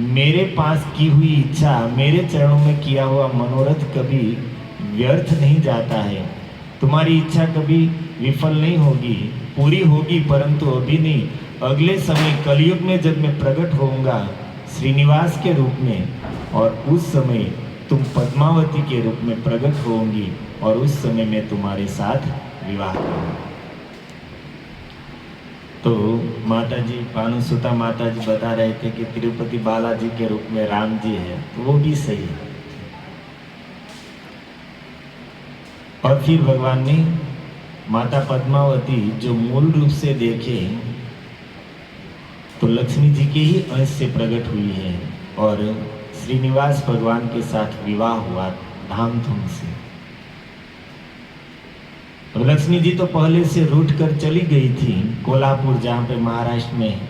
मेरे पास की हुई इच्छा, मेरे चरणों में किया हुआ मनोरथ कभी व्यर्थ नहीं जाता है। तुम्हारी इच्छा कभी विफल नहीं होगी, पूरी होगी, परंतु अभी नहीं, अगले समय कलयुग में जब मैं प्रकट होऊंगा श्रीनिवास के रूप में, और उस समय तुम पद्मावती के रूप में प्रकट होंगी और उस समय मैं तुम्हारे साथ विवाह करूंगा। तो माता जी, भानुसुता माता जी बता रहे थे कि तिरुपति बालाजी के रूप में राम जी है, तो वो भी सही है। और फिर भगवान ने माता पद्मावती जो मूल रूप से देखे तो लक्ष्मी जी के ही अंश से प्रकट हुई है और श्रीनिवास भगवान के साथ विवाह हुआ धामधूम से। और लक्ष्मी जी तो पहले से रूठ कर चली गई थी कोल्हापुर, जहाँ पे महाराष्ट्र में।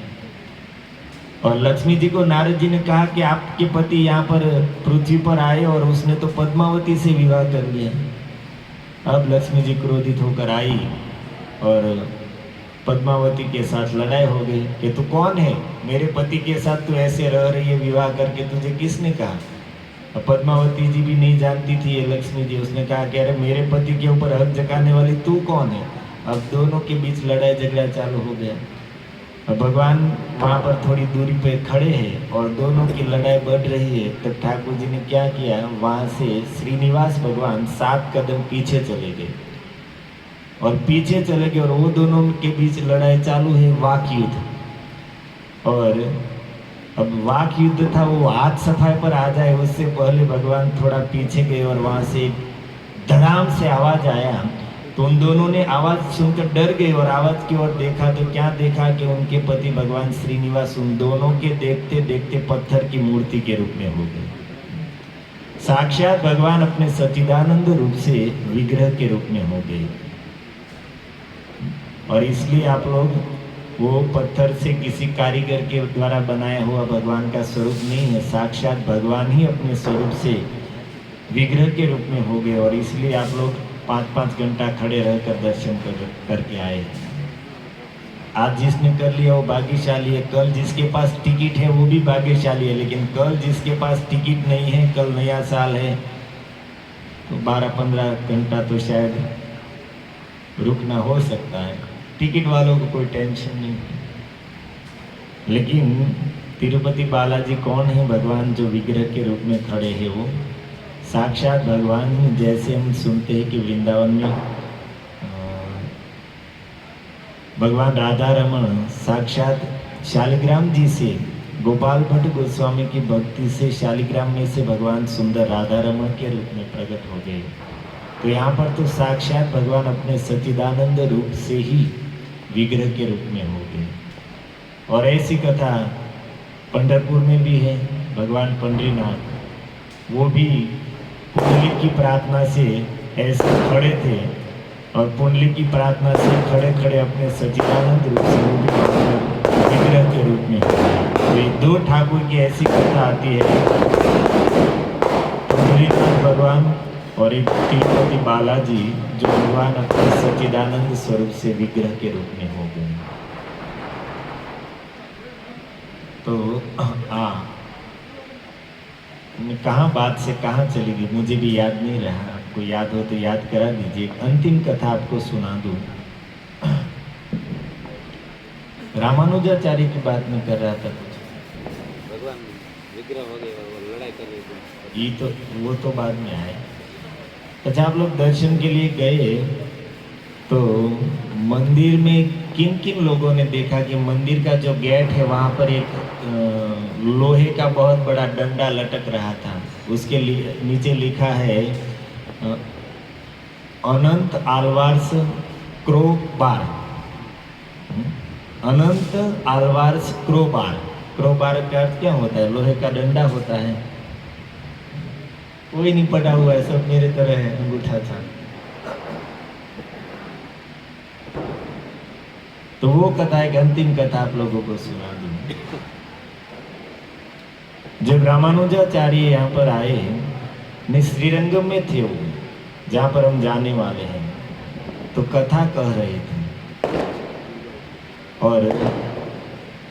और लक्ष्मी जी को नारद जी ने कहा कि आपके पति यहाँ पर पृथ्वी पर आए और उसने तो पद्मावती से विवाह कर लिया। अब लक्ष्मी जी क्रोधित होकर आई और पद्मावती के साथ लड़ाई हो गई कि तू कौन है, मेरे पति के साथ तू ऐसे रह रही है विवाह करके, तुझे किसने कहा? अब पद्मावती जी भी नहीं जानती थी ये लक्ष्मी जी। उसने कहा कि अरे मेरे पति के ऊपर हक जताने वाली तू कौन है? अब दोनों के बीच लड़ाई झगड़ा चालू हो गया। अब भगवान वहाँ पर थोड़ी दूरी पे खड़े हैं और दोनों की लड़ाई बढ़ रही है। तब ठाकुर जी ने क्या किया, वहाँ से श्रीनिवास भगवान 7 कदम पीछे चले गए और वो दोनों के बीच लड़ाई चालू है, वाक युद्ध। और अब वाक युद्ध था, वो हाथ सफाई पर आ जाए उससे पहले भगवान थोड़ा पीछे गए और वहां से धड़ाम से आवाज आया। तो उन दोनों ने आवाज सुनकर डर गए और आवाज की ओर देखा तो क्या देखा कि उनके पति भगवान श्रीनिवास उन दोनों के देखते देखते पत्थर की मूर्ति के रूप में हो गए। साक्षात भगवान अपने सच्चिदानंद रूप से विग्रह के रूप में हो गए। और इसलिए आप लोग वो पत्थर से किसी कारीगर के द्वारा बनाया हुआ भगवान का स्वरूप नहीं है, साक्षात भगवान ही अपने स्वरूप से विग्रह के रूप में हो गए, और इसलिए आप लोग 5-5 घंटा खड़े रहकर दर्शन करके आए। आज जिसने कर लिया वो भाग्यशाली है, कल जिसके पास टिकट है वो भी भाग्यशाली है, लेकिन कल जिसके पास टिकट नहीं है, कल नया साल है, तो 12-15 घंटा तो शायद रुकना हो सकता है। टिकट वालों को कोई टेंशन नहीं है। लेकिन तिरुपति बालाजी कौन है? भगवान जो विग्रह के रूप में खड़े हैं वो साक्षात भगवान ही। जैसे हम सुनते हैं कि वृंदावन में भगवान राधा रमण साक्षात शालिग्राम जी से, गोपाल भट्ट गोस्वामी की भक्ति से शालिग्राम में से भगवान सुंदर राधा रमण के रूप में प्रकट हो गए। तो यहाँ पर तो साक्षात भगवान अपने सच्चिदानंद रूप से ही विग्रह के रूप में हो गए। और ऐसी कथा पंढरपुर में भी है। भगवान पंडरीनाथ वो भी पुंडलिक की प्रार्थना से ऐसे खड़े थे, और पुंडलिक की प्रार्थना से खड़े खड़े अपने सच्चिदानंद रूप से विग्रह के रूप में। तो ये दो ठाकुर की ऐसी कथा आती है, पुंडरीनाथ भगवान और एक तिरुपति बालाजी जो भगवान अपने सच्चिदानंद स्वरूप से विग्रह के रूप में हो गए। तो कहाँ बात से कहाँ चली गई मुझे भी याद नहीं रहा। आपको याद हो तो याद करा दीजिए। अंतिम कथा आपको सुना दूं। रामानुजाचार्य की बात नहीं कर रहा था कुछ, भगवान विग्रह हो गए और लड़ाई कर रहे थे, ये तो वो तो बाद में आए। अच्छा, आप लोग दर्शन के लिए गए तो मंदिर में किन किन लोगों ने देखा कि मंदिर का जो गेट है वहाँ पर एक लोहे का बहुत बड़ा डंडा लटक रहा था। उसके नीचे लिखा है अनंत आलवार्स क्रोबार। अनंत आलवार्स क्रोबार। क्रोबार का अर्थ क्या होता है? लोहे का डंडा होता है। कोई नहीं पढ़ा हुआ है, सब मेरे तरह है, अंगूठा था। तो वो कथा, एक अंतिम कथा आप लोगों को सुना दूं। जब रामानुजाचार्य यहाँ पर आए, नहीं श्रीरंगम में थे वो, जहाँ पर हम जाने वाले हैं, तो कथा कह रहे थे, और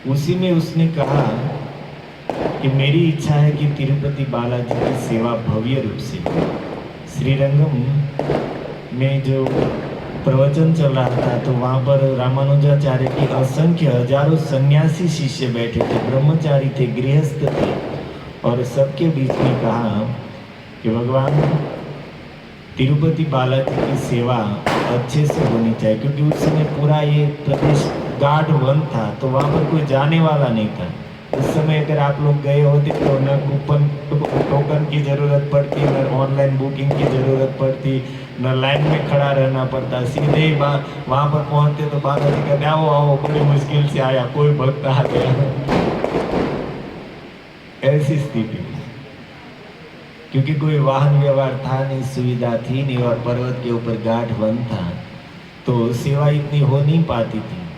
उसी में उसने कहा कि मेरी इच्छा है कि तिरुपति बालाजी की सेवा भव्य रूप से। श्रीरंगम में जो प्रवचन चल रहा था तो वहाँ पर रामानुजाचार्य की असंख्य हजारों सन्यासी शिष्य बैठे थे, ब्रह्मचारी थे, गृहस्थ थे, और सबके बीच में कहा कि भगवान तिरुपति बालाजी की सेवा अच्छे से होनी चाहिए, क्योंकि उस समय पूरा ये प्रदेश गार्ड वन था, तो वहाँ पर कोई जाने वाला नहीं था। उस समय अगर आप लोग गए होते तो न कूपन टोकन की ज़रूरत पड़ती, न ऑनलाइन बुकिंग की ज़रूरत पड़ती, न लाइन में खड़ा रहना पड़ता। सीधे ही वहाँ पर पहुँचते तो बालाजी कहते आओ आओ, बड़ी मुश्किल से आया, कोई भक्त आ गया। ऐसी स्थिति, क्योंकि कोई वाहन व्यवहार था नहीं, सुविधा थी नहीं, और पर्वत के ऊपर गाढ़ वन था, तो सेवा इतनी हो नहीं पाती थी।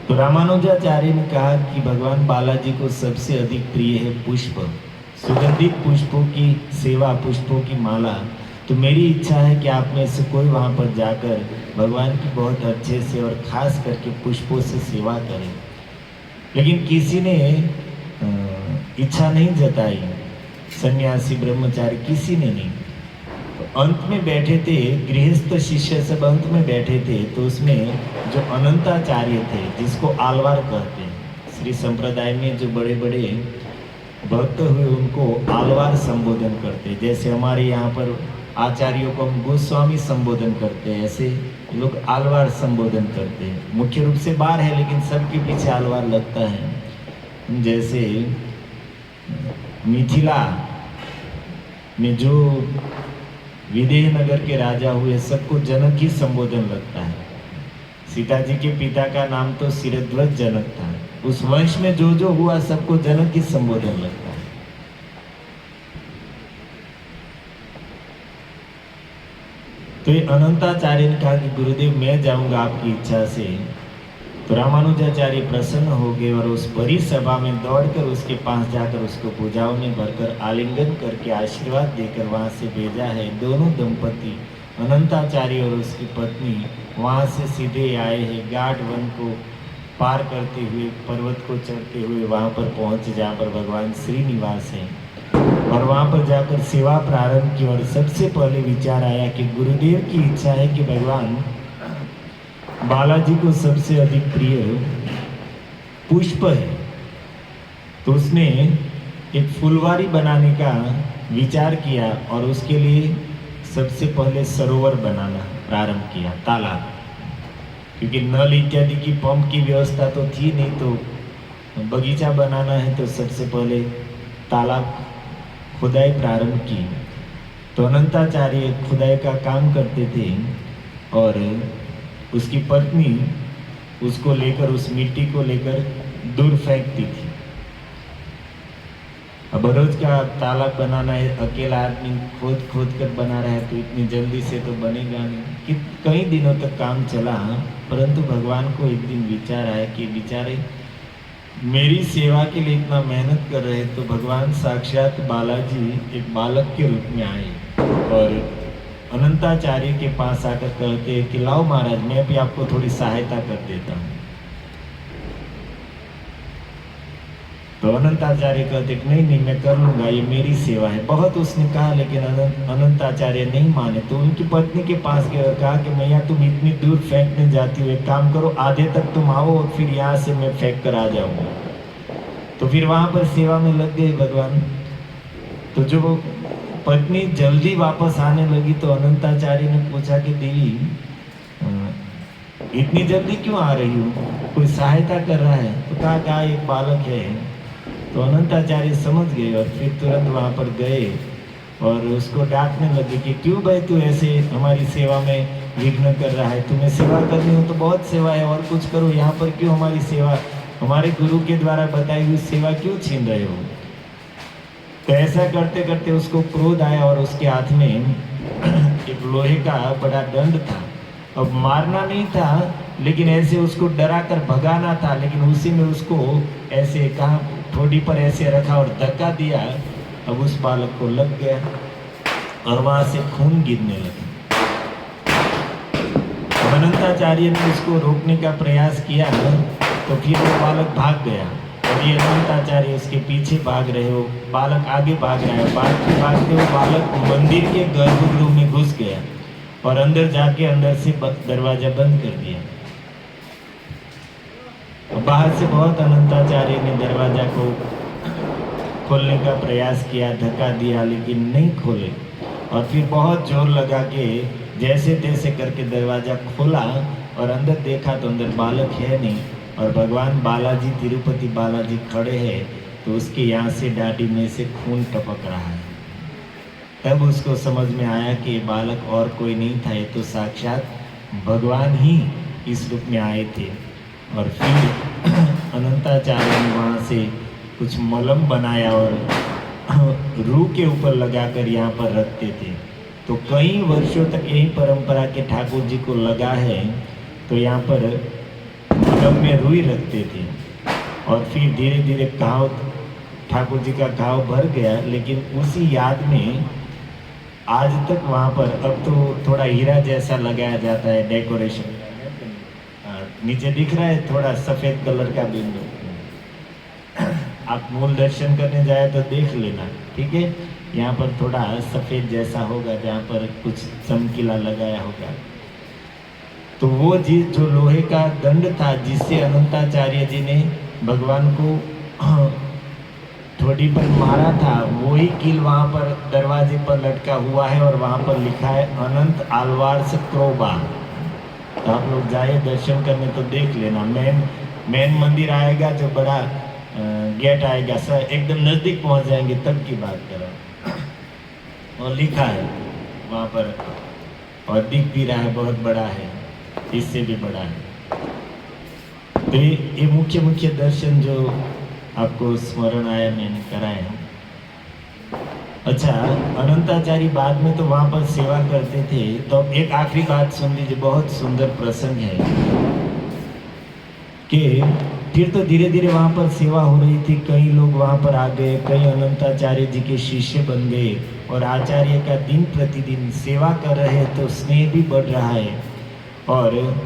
तो रामानुजाचार्य ने कहा कि भगवान बालाजी को सबसे अधिक प्रिय है पुष्प, सुगंधित पुष्पों की सेवा, पुष्पों की माला। तो मेरी इच्छा है कि आप में से कोई वहाँ पर जाकर भगवान की बहुत अच्छे से और खास करके पुष्पों से सेवा करें। लेकिन किसी ने इच्छा नहीं जताई, सन्यासी ब्रह्मचारी किसी ने नहीं। तो अंत में बैठे थे गृहस्थ शिष्य, सब अंत में बैठे थे। तो उसमें जो अनंताचार्य थे, जिसको आलवार कहते हैं, श्री संप्रदाय में जो बड़े बड़े भक्त हुए उनको आलवार संबोधन करते हैं। जैसे हमारे यहाँ पर आचार्यों को हम गोस्वामी संबोधन करते हैं, ऐसे लोग आलवार संबोधन करते हैं। मुख्य रूप से बार है, लेकिन सबके पीछे आलवार लगता है। जैसे मिथिला में जो विदेह नगर के राजा हुए, सबको जनक ही संबोधन लगता है। सीता जी के पिता का नाम तो शिरध्वज जनक था। उस वंश में जो हुआ सबको जनक ही संबोधन लगता है। तो ये अनंताचार्य ने कहा कि गुरुदेव मैं जाऊंगा आपकी इच्छा से। तो रामानुजाचार्य प्रसन्न हो गए और उस बड़ी सभा में दौड़कर उसके पास जाकर उसको भुजाओं में भरकर आलिंगन करके आशीर्वाद देकर वहाँ से भेजा है। दोनों दंपति अनंताचार्य और उसकी पत्नी वहाँ से सीधे आए हैं गाढ़ वन को पार करते हुए, पर्वत को चढ़ते हुए वहाँ पर पहुँचे जहाँ पर भगवान श्रीनिवास हैं। और वहाँ पर जाकर सेवा प्रारंभ की और सबसे पहले विचार आया कि गुरुदेव की इच्छा है कि भगवान बालाजी को सबसे अधिक प्रिय पुष्प है, तो उसने एक फुलवारी बनाने का विचार किया और उसके लिए सबसे पहले सरोवर बनाना प्रारंभ किया, तालाब, क्योंकि नल इत्यादि की पंप की व्यवस्था तो थी नहीं, तो बगीचा बनाना है तो सबसे पहले तालाब खुदाई प्रारंभ की। तो अनंताचार्य खुदाई का काम करते थे और उसकी पत्नी उसको लेकर, उस मिट्टी को लेकर दूर फेंकती थी। अब रोज का तालाब बनाना है, अकेला आदमी खोद खोद कर बना रहा है तो इतनी जल्दी से तो बनेगा नहीं कि कई दिनों तक काम चला। परंतु भगवान को एक दिन विचार आया कि बेचारे मेरी सेवा के लिए इतना मेहनत कर रहे, तो भगवान साक्षात बालाजी एक बालक के रूप में आए और अनंताचार्य के पास आकर कहते हैं कि लाओ महाराज मैं भी आपको थोड़ी सहायता कर देता हूँ। तो अनंताचार्य कहते नहीं नहीं मैं कर लूंगा, ये मेरी सेवा है। बहुत उसने कहा लेकिन अनंताचार्य नहीं माने। तो उनकी पत्नी के पास गए और कहा कि मैया तुम इतनी दूर फेंकने जाती हो, एक काम करो आधे तक तुम आओ और फिर यहाँ से मैं फेंक कर आ जाऊंगा। तो फिर वहां पर सेवा में लग गए भगवान। तो जो पत्नी जल्दी वापस आने लगी तो अनंताचार्य ने पूछा कि देवी इतनी जल्दी क्यों आ रही हो, कोई सहायता कर रहा है? तो कहा एक बालक है। तो अनंताचार्य समझ गए और फिर तुरंत वहां पर गए और उसको डांटने लगे कि क्यों भाई तू ऐसे हमारी सेवा में विघ्न कर रहा है, तुम्हें सेवा करनी हो तो बहुत सेवा है और कुछ करो, यहाँ पर क्यों हमारी सेवा, हमारे गुरु के द्वारा बताई हुई सेवा क्यों छीन रहे हो? तो ऐसा करते करते उसको क्रोध आया और उसके हाथ में एक लोहे का बड़ा दंड था। अब मारना नहीं था लेकिन ऐसे उसको डरा कर भगाना था, लेकिन उसी में उसको ऐसे कहा ठोड़ी पर ऐसे रखा और धक्का दिया। अब उस बालक को लग गया और वहां से खून गिरने लगा। अनंताचार्य ने उसको रोकने का प्रयास किया तो फिर वो बालक भाग गया और ये अनंताचार्य उसके पीछे भाग रहे हो, बालक आगे भाग रहा है। भागते भागते वो बालक मंदिर के गर्भगृह में घुस गया और अंदर जाके अंदर से दरवाजा बंद कर दिया। बाहर से बहुत अनंताचार्य ने दरवाजा को खोलने का प्रयास किया, धक्का दिया लेकिन नहीं खोले और फिर बहुत जोर लगा के जैसे तैसे करके दरवाजा खोला और अंदर देखा तो अंदर बालक है नहीं और भगवान बालाजी, तिरुपति बालाजी खड़े हैं। तो उसके यहाँ से दाढ़ी में से खून टपक रहा है। तब उसको समझ में आया कि ये बालक और कोई नहीं था, ये तो साक्षात भगवान ही इस रूप में आए थे। और फिर अनंताचार्य ने वहाँ से कुछ मलम बनाया और रूह के ऊपर लगाकर यहाँ पर रखते थे। तो कई वर्षों तक यही परंपरा के ठाकुर जी को लगा है। तो यहाँ पर मलम में रुई रखते थे और फिर धीरे धीरे घाव, ठाकुर जी का घाव भर गया। लेकिन उसी याद में आज तक वहाँ पर अब तो थोड़ा हीरा जैसा लगाया जाता है डेकोरेशन, नीचे दिख रहा है थोड़ा सफ़ेद कलर का बिंदु। आप मूल दर्शन करने जाए तो देख लेना, ठीक है। यहाँ पर थोड़ा सफ़ेद जैसा होगा जहाँ पर कुछ चमकीला लगाया होगा। तो वो चीज जो लोहे का दंड था जिससे अनंताचार्य जी ने भगवान को ठोड़ी पर मारा था, वही कील वहाँ पर दरवाजे पर लटका हुआ है और वहाँ पर लिखा है अनंत आलवार्स क्रोबा। तो आप लोग जाइए दर्शन करने तो देख लेना। मेन मंदिर आएगा जो बड़ा गेट आएगा सर, एकदम नज़दीक पहुँच जाएंगे तब की बात करो। और लिखा है वहाँ पर और दिख भी रहा है, बहुत बड़ा है, इससे भी बड़ा है। तो ये मुख्य दर्शन जो आपको स्मरण आया मैंने कराया। अच्छा, अनंताचारी बाद में तो वहाँ पर सेवा करते थे। तो अब एक आखिरी बात सुन लीजिए, बहुत सुंदर प्रसंग है कि फिर तो धीरे धीरे वहाँ पर सेवा हो रही थी। कई लोग वहाँ पर आ गए, कई अनंताचार्य जी के शिष्य बन गए और आचार्य का दिन प्रतिदिन सेवा कर रहे हैं, तो स्नेह भी बढ़ रहा है। और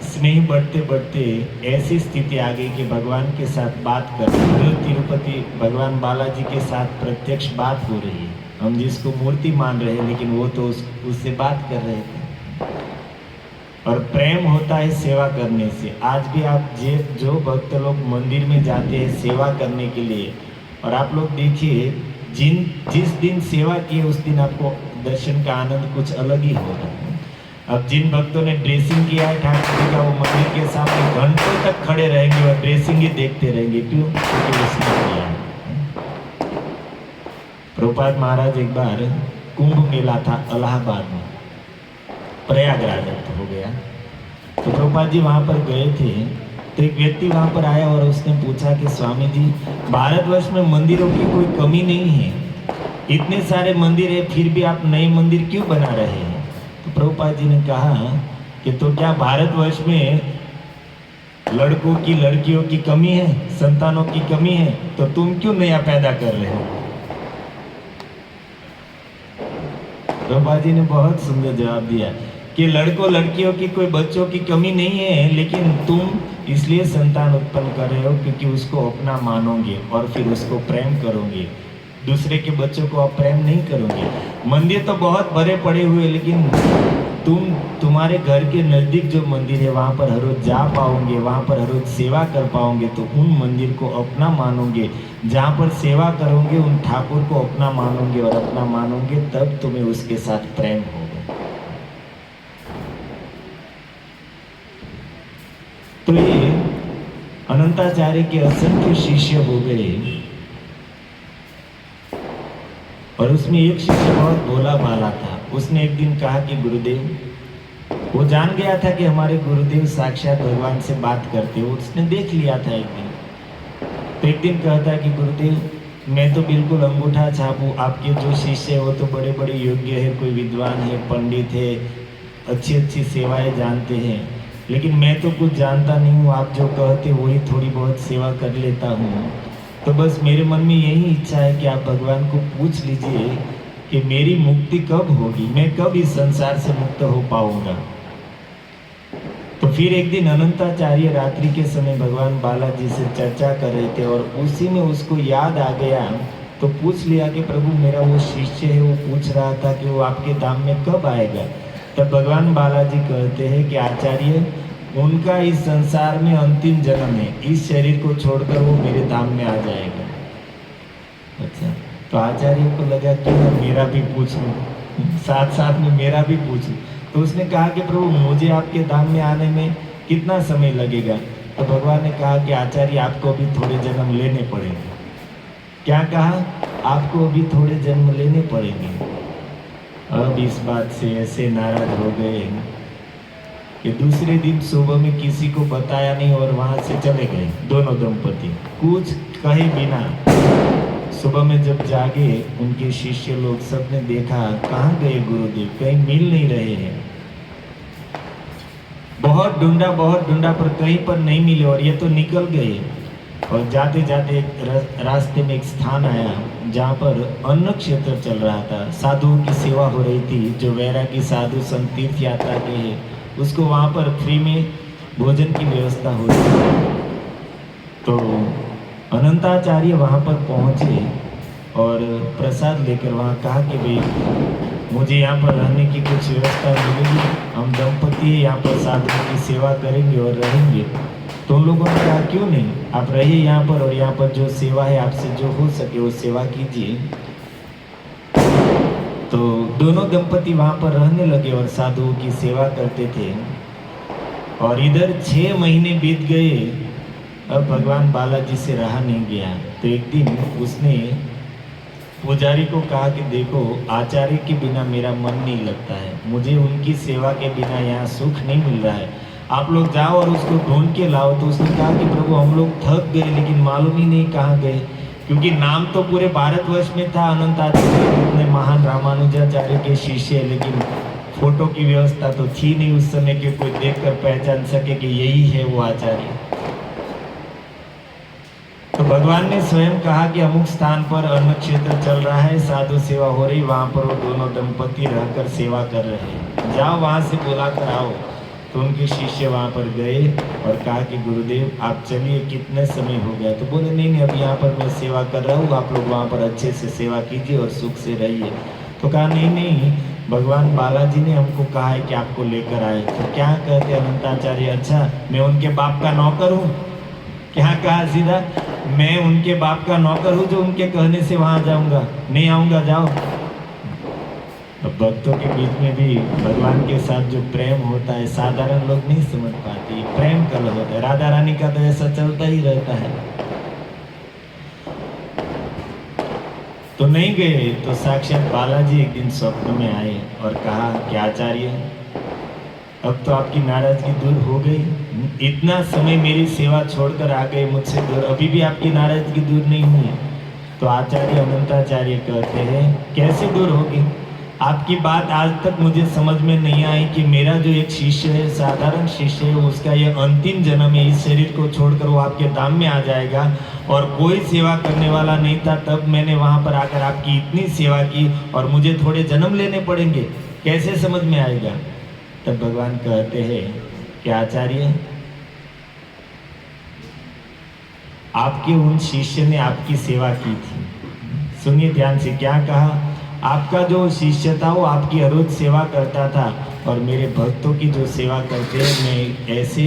स्नेह बढ़ते बढ़ते ऐसी स्थिति आ गई कि भगवान के साथ बात कर रहे, तिरुपति भगवान बालाजी के साथ प्रत्यक्ष बात हो रही है। हम जिसको मूर्ति मान रहे हैं, लेकिन वो तो उससे बात कर रहे थे। और प्रेम होता है सेवा करने से। आज भी आप जो भक्त लोग मंदिर में जाते हैं सेवा करने के लिए, और आप लोग देखिए जिस दिन सेवा की उस दिन आपको दर्शन का आनंद कुछ अलग ही होगा। अब जिन भक्तों ने ड्रेसिंग किया है ठाकुर जी का, वो मंदिर के सामने घंटों तक खड़े रहेंगे और ड्रेसिंग ही देखते रहेंगे। क्यों? क्योंकि उसने किया है। प्रभुपाद महाराज एक बार कुंभ मेला था इलाहाबाद में, प्रयागराज हो गया, तो प्रभुपाद जी वहाँ पर गए थे। तो एक व्यक्ति वहाँ पर आया और उसने पूछा कि स्वामी जी, भारतवर्ष में मंदिरों की कोई कमी नहीं है, इतने सारे मंदिर है, फिर भी आप नए मंदिर क्यों बना रहे हैं? तो प्रभुपाद जी ने कहा कि तो क्या भारतवर्ष में लड़कों की लड़कियों की कमी है, संतानों की कमी है, तो तुम क्यों नया पैदा कर रहे हो? प्रभुपाद जी ने बहुत सुंदर जवाब दिया कि लड़कों लड़कियों की कोई बच्चों की कमी नहीं है, लेकिन तुम इसलिए संतान उत्पन्न कर रहे हो क्योंकि उसको अपना मानोगे और फिर उसको प्रेम करोगे। दूसरे के बच्चों को आप प्रेम नहीं करोगे। मंदिर तो बहुत बड़े पड़े हुए, लेकिन तुम्हारे घर के नज़दीक जो मंदिर है वहाँ पर हर रोज जा पाओगे, वहाँ पर हर रोज सेवा कर पाओगे, तो उन मंदिर को अपना मानोगे। जहाँ पर सेवा करोगे उन ठाकुर को अपना मानोगे, और अपना मानोगे तब तुम्हें उसके साथ प्रेम होगा। तो ये अनंताचार्य के असंख्य शिष्य हो गए, और उसमें एक शिष्य बहुत भोला भाला था। उसने एक दिन कहा कि गुरुदेव, वो जान गया था कि हमारे गुरुदेव साक्षात भगवान से बात करते हो, उसने देख लिया था एक दिन। तो एक दिन कहता कि गुरुदेव, मैं तो बिल्कुल अंगूठा छाप हूँ, आपके जो शिष्य है वो तो बड़े बड़े योग्य है, कोई विद्वान है, पंडित है, अच्छी अच्छी सेवाएं जानते हैं, लेकिन मैं तो कुछ जानता नहीं हूँ। आप जो कहते वही थोड़ी बहुत सेवा कर लेता हूँ। तो बस मेरे मन में यही इच्छा है कि आप भगवान को पूछ लीजिए कि मेरी मुक्ति कब होगी, मैं कब इस संसार से मुक्त हो पाऊंगा। तो फिर एक दिन अनंताचार्य रात्रि के समय भगवान बालाजी से चर्चा कर रहे थे, और उसी में उसको याद आ गया। तो पूछ लिया कि प्रभु, मेरा वो शिष्य है, वो पूछ रहा था कि वो आपके धाम में कब आएगा। तब भगवान बालाजी कहते हैं कि आचार्य, उनका इस संसार में अंतिम जन्म है, इस शरीर को छोड़कर वो मेरे धाम में आ जाएगा। अच्छा, तो आचार्य को लगा कि मेरा भी पूछूं, साथ साथ में मेरा भी पूछूं। तो उसने कहा कि प्रभु, मुझे आपके धाम में आने में कितना समय लगेगा? तो भगवान ने कहा कि आचार्य, आपको अभी थोड़े जन्म लेने पड़ेंगे। क्या कहा? आपको अभी थोड़े जन्म लेने पड़ेंगे। अब इस बात से ऐसे नाराज हो गए कि दूसरे दिन सुबह में किसी को बताया नहीं और वहां से चले गए दोनों दंपति, कुछ कहे बिना। सुबह में जब जागे, उनके शिष्य लोग सब ने देखा, कहाँ गए गुरुदेव, कहीं मिल नहीं रहे हैं। बहुत ढूंढा पर कहीं पर नहीं मिले, और ये तो निकल गए। और जाते जाते रास्ते में एक स्थान आया जहाँ पर अन्न क्षेत्र चल रहा था, साधुओं की सेवा हो रही थी। जो वैरागी साधु संत तीर्थ यात्रा के हैं, उसको वहाँ पर फ्री में भोजन की व्यवस्था हो रही थी। तो अनंताचार्य वहाँ पर पहुँचे और प्रसाद लेकर वहाँ कहा कि भाई, मुझे यहाँ पर रहने की कुछ व्यवस्था मिलेगी, हम दंपति यहाँ पर साधुओं की सेवा करेंगे और रहेंगे। तो उन लोगों ने कहा क्यों नहीं, आप रहिए यहाँ पर, और यहाँ पर जो सेवा है आपसे जो हो सके वो सेवा कीजिए। तो दोनों दंपति वहाँ पर रहने लगे और साधुओं की सेवा करते थे। और इधर 6 महीने बीत गए, अब भगवान बालाजी से रहा नहीं गया। तो एक दिन उसने पुजारी को कहा कि देखो, आचार्य के बिना मेरा मन नहीं लगता है, मुझे उनकी सेवा के बिना यहाँ सुख नहीं मिल रहा है, आप लोग जाओ और उसको ढूंढ के लाओ। तो उसने कहा कि प्रभु, हम लोग थक गए, लेकिन मालूम ही नहीं कहाँ गए। क्योंकि नाम तो पूरे भारतवर्ष में था अनंत आचार्य, इतने महान रामानुजाचार्य के शिष्य, लेकिन फोटो की व्यवस्था तो थी नहीं उस समय कि कोई देखकर पहचान सके कि यही है वो आचार्य। तो भगवान ने स्वयं कहा कि अमुक स्थान पर अन्न क्षेत्र चल रहा है, साधु सेवा हो रही, वहां पर वो दोनों दंपति रहकर सेवा कर रहे हैं, जाओ वहां से बुला कर आओ। तो उनके शिष्य वहां पर गए और कहा कि गुरुदेव आप चलिए, कितने समय हो गया। तो बोले नहीं नहीं, अभी यहाँ पर मैं सेवा कर रहा हूँ, आप लोग वहां पर अच्छे से सेवा कीजिए और सुख से रहिए। तो कहा नहीं नहीं, भगवान बालाजी ने हमको कहा है कि आपको लेकर आए। तो क्या कहते अनंताचार्य, अच्छा मैं उनके बाप का नौकर हूँ? क्या कहा सीधा, मैं उनके बाप का नौकर हूँ जो उनके कहने से वहां जाऊंगा? नहीं आऊंगा, जाओ। तो भक्तों के बीच में भी भगवान के साथ जो प्रेम होता है साधारण लोग नहीं समझ पाते, प्रेम कल होता है। राधा रानी का तो ऐसा चलता ही रहता है। तो नहीं गए तो साक्षात बालाजी एक दिन स्वप्न में आए और कहा कि आचार्य अब तो आपकी नाराजगी दूर हो गई, इतना समय मेरी सेवा छोड़कर आ गए मुझसे दूर, अभी भी आपकी नाराजगी दूर नहीं हुई। तो आचार्य अनंताचार्य कहते हैं कैसे दूर होगी? आपकी बात आज तक मुझे समझ में नहीं आई कि मेरा जो एक शिष्य है, साधारण शिष्य है, उसका ये अंतिम जन्म है, इस शरीर को छोड़कर वो आपके धाम में आ जाएगा और कोई सेवा करने वाला नहीं था, तब मैंने वहां पर आकर आपकी इतनी सेवा की और मुझे थोड़े जन्म लेने पड़ेंगे, कैसे समझ में आएगा? तब भगवान कहते हैं कि आचार्य आपके उन शिष्य ने आपकी सेवा की थी। सुनिए ध्यान से, क्या कहा? आपका जो शिष्य था वो आपकी हर रोज सेवा करता था और मेरे भक्तों की जो सेवा करते हैं, मैं ऐसे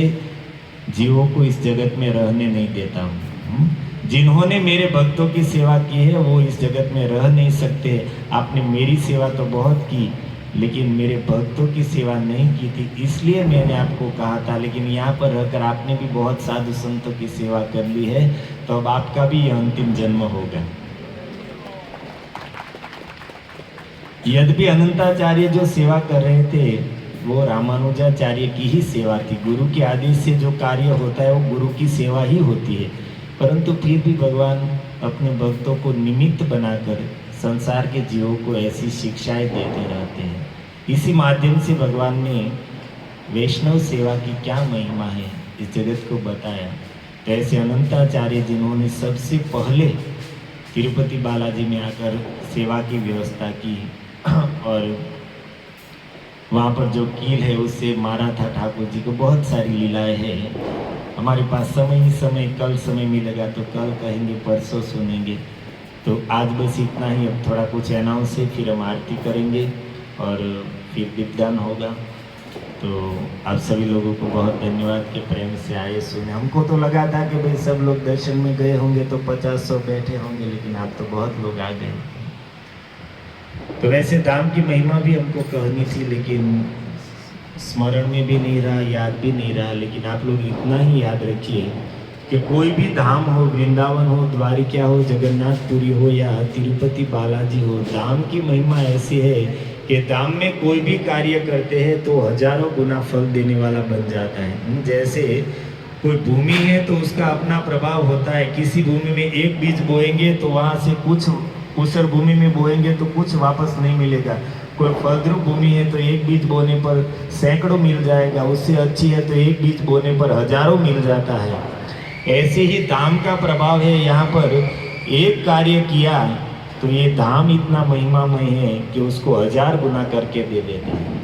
जीवों को इस जगत में रहने नहीं देता हूँ। जिन्होंने मेरे भक्तों की सेवा की है वो इस जगत में रह नहीं सकते। आपने मेरी सेवा तो बहुत की लेकिन मेरे भक्तों की सेवा नहीं की थी, इसलिए मैंने आपको कहा था। लेकिन यहाँ पर रहकर आपने भी बहुत साधु संतों की सेवा कर ली है, तो अब आपका भी यह अंतिम जन्म होगा। यद्यपि अनंताचार्य जो सेवा कर रहे थे वो रामानुजाचार्य की ही सेवा थी, गुरु के आदेश से जो कार्य होता है वो गुरु की सेवा ही होती है, परंतु फिर भी भगवान अपने भक्तों को निमित्त बनाकर संसार के जीवों को ऐसी शिक्षाएं देते रहते हैं। इसी माध्यम से भगवान ने वैष्णव सेवा की क्या महिमा है इस जगत को बताया। तो ऐसे अनंताचार्य जिन्होंने सबसे पहले तिरुपति बालाजी में आकर सेवा की व्यवस्था की और वहाँ पर जो कील है उससे मारा था ठाकुर जी को, बहुत सारी लीलाएं हैं। हमारे पास समय ही समय, कल समय मिलेगा तो कल कहेंगे, परसों सुनेंगे। तो आज बस इतना ही, अब थोड़ा कुछ अनाउंस है, फिर हम आरती करेंगे और फिर दीपदान होगा। तो आप सभी लोगों को बहुत धन्यवाद कि प्रेम से आए सुने। हमको तो लगा था कि भाई सब लोग दर्शन में गए होंगे तो 50-100 बैठे होंगे, लेकिन आप तो बहुत लोग आ गए। तो वैसे धाम की महिमा भी हमको कहनी थी लेकिन स्मरण में भी नहीं रहा, याद भी नहीं रहा। लेकिन आप लोग इतना ही याद रखिए कि कोई भी धाम हो, वृंदावन हो, द्वारिका हो, जगन्नाथपुरी हो या तिरुपति बालाजी हो, धाम की महिमा ऐसी है कि धाम में कोई भी कार्य करते हैं तो हजारों गुना फल देने वाला बन जाता है। जैसे कोई भूमि है तो उसका अपना प्रभाव होता है। किसी भूमि में एक बीज बोएंगे तो वहाँ से कुछ, ऊसर भूमि में बोएंगे तो कुछ वापस नहीं मिलेगा। कोई फलद्रुप भूमि है तो एक बीज बोने पर सैकड़ों मिल जाएगा, उससे अच्छी है तो एक बीज बोने पर हजारों मिल जाता है। ऐसे ही धाम का प्रभाव है। यहाँ पर एक कार्य किया तो ये धाम इतना महिमामय है कि उसको 1000 गुना करके दे देते हैं।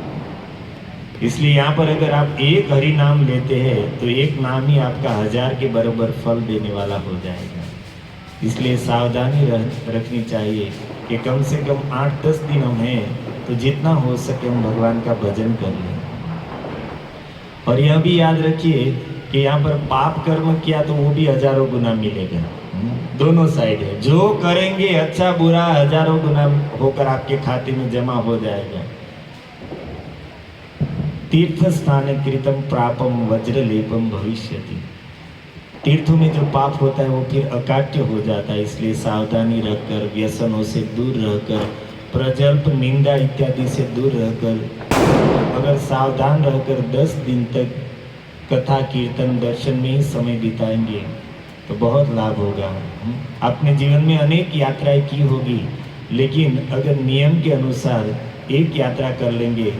इसलिए यहाँ पर अगर आप एक हरि नाम लेते हैं तो एक नाम ही आपका 1000 के बराबर फल देने वाला हो जाएगा। इसलिए सावधानी रखनी चाहिए कि कम से कम 8-10 दिन हम हैं तो जितना हो सके हम भगवान का भजन कर लें। और यह भी याद रखिए कि यहाँ पर पाप कर्म किया तो वो भी हजारों गुना मिलेगा। दोनों साइड है, जो करेंगे अच्छा बुरा हजारों गुना होकर आपके खाते में जमा हो जाएगा। तीर्थ स्थान कृतम प्रापम वज्रलेपम भविष्यति। तीर्थों में जो पाप होता है वो फिर अकाट्य हो जाता है। इसलिए सावधानी रखकर, व्यसनों से दूर रहकर, प्रजल्प निंदा इत्यादि से दूर रहकर, अगर सावधान रहकर 10 दिन तक कथा कीर्तन दर्शन में ही समय बिताएंगे तो बहुत लाभ होगा। आपने जीवन में अनेक यात्राएं की होगी, लेकिन अगर नियम के अनुसार एक यात्रा कर लेंगे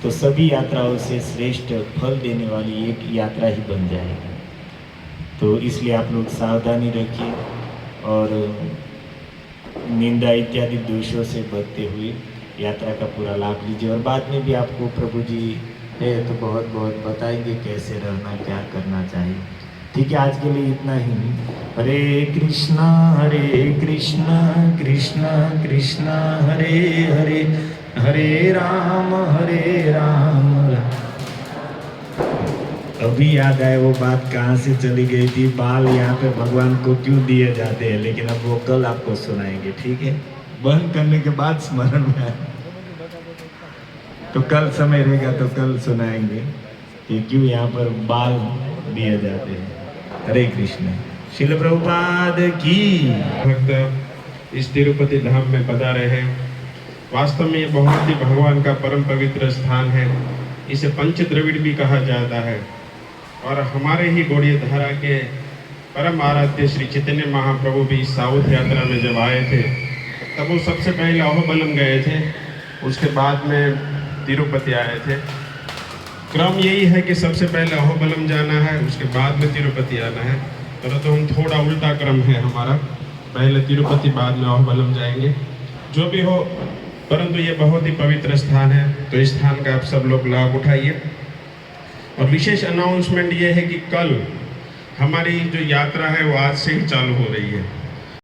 तो सभी यात्राओं से श्रेष्ठ फल देने वाली एक यात्रा ही बन जाएगी। तो इसलिए आप लोग सावधानी रखिए और निंदा इत्यादि दोषों से बचते हुए यात्रा का पूरा लाभ लीजिए। और बाद में भी आपको प्रभु जी है तो बहुत बहुत बताएंगे कैसे रहना, क्या करना चाहिए। ठीक है, आज के लिए इतना ही। हरे कृष्णा कृष्णा कृष्णा हरे हरे, हरे राम अभी याद आए वो बात कहाँ से चली गई थी। बाल यहाँ पे भगवान को क्यों दिए जाते हैं, लेकिन अब वो कल आपको सुनाएंगे। ठीक है, बंद करने के बाद स्मरण में आए तो कल समय रहेगा तो कल सुनाएंगे कि क्यों यहाँ पर बाल दिए जाते हैं। हरे कृष्ण। श्रील प्रभुपाद की। भक्त इस तिरुपति धाम में पधारे हैं। वास्तव में ये बहुत ही भगवान का परम पवित्र स्थान है। इसे पंच द्रविड़ भी कहा जाता है। और हमारे ही गौड़ीय धारा के परम आराध्य श्री चैतन्य महाप्रभु भी इस साउथ यात्रा में जब आए थे तब वो सबसे पहले अहोबलम गए थे, उसके बाद में तिरुपति आए थे। क्रम यही है कि सबसे पहले अहोबलम जाना है, उसके बाद में तिरुपति आना है। तो हम थोड़ा उल्टा क्रम है हमारा, पहले तिरुपति बाद में अहोबलम जाएंगे। जो भी हो, परंतु ये बहुत ही पवित्र स्थान है, तो इस स्थान का आप सब लोग लाभ उठाइए। और विशेष अनाउंसमेंट ये है कि कल हमारी जो यात्रा है वो आज से ही चालू हो रही है।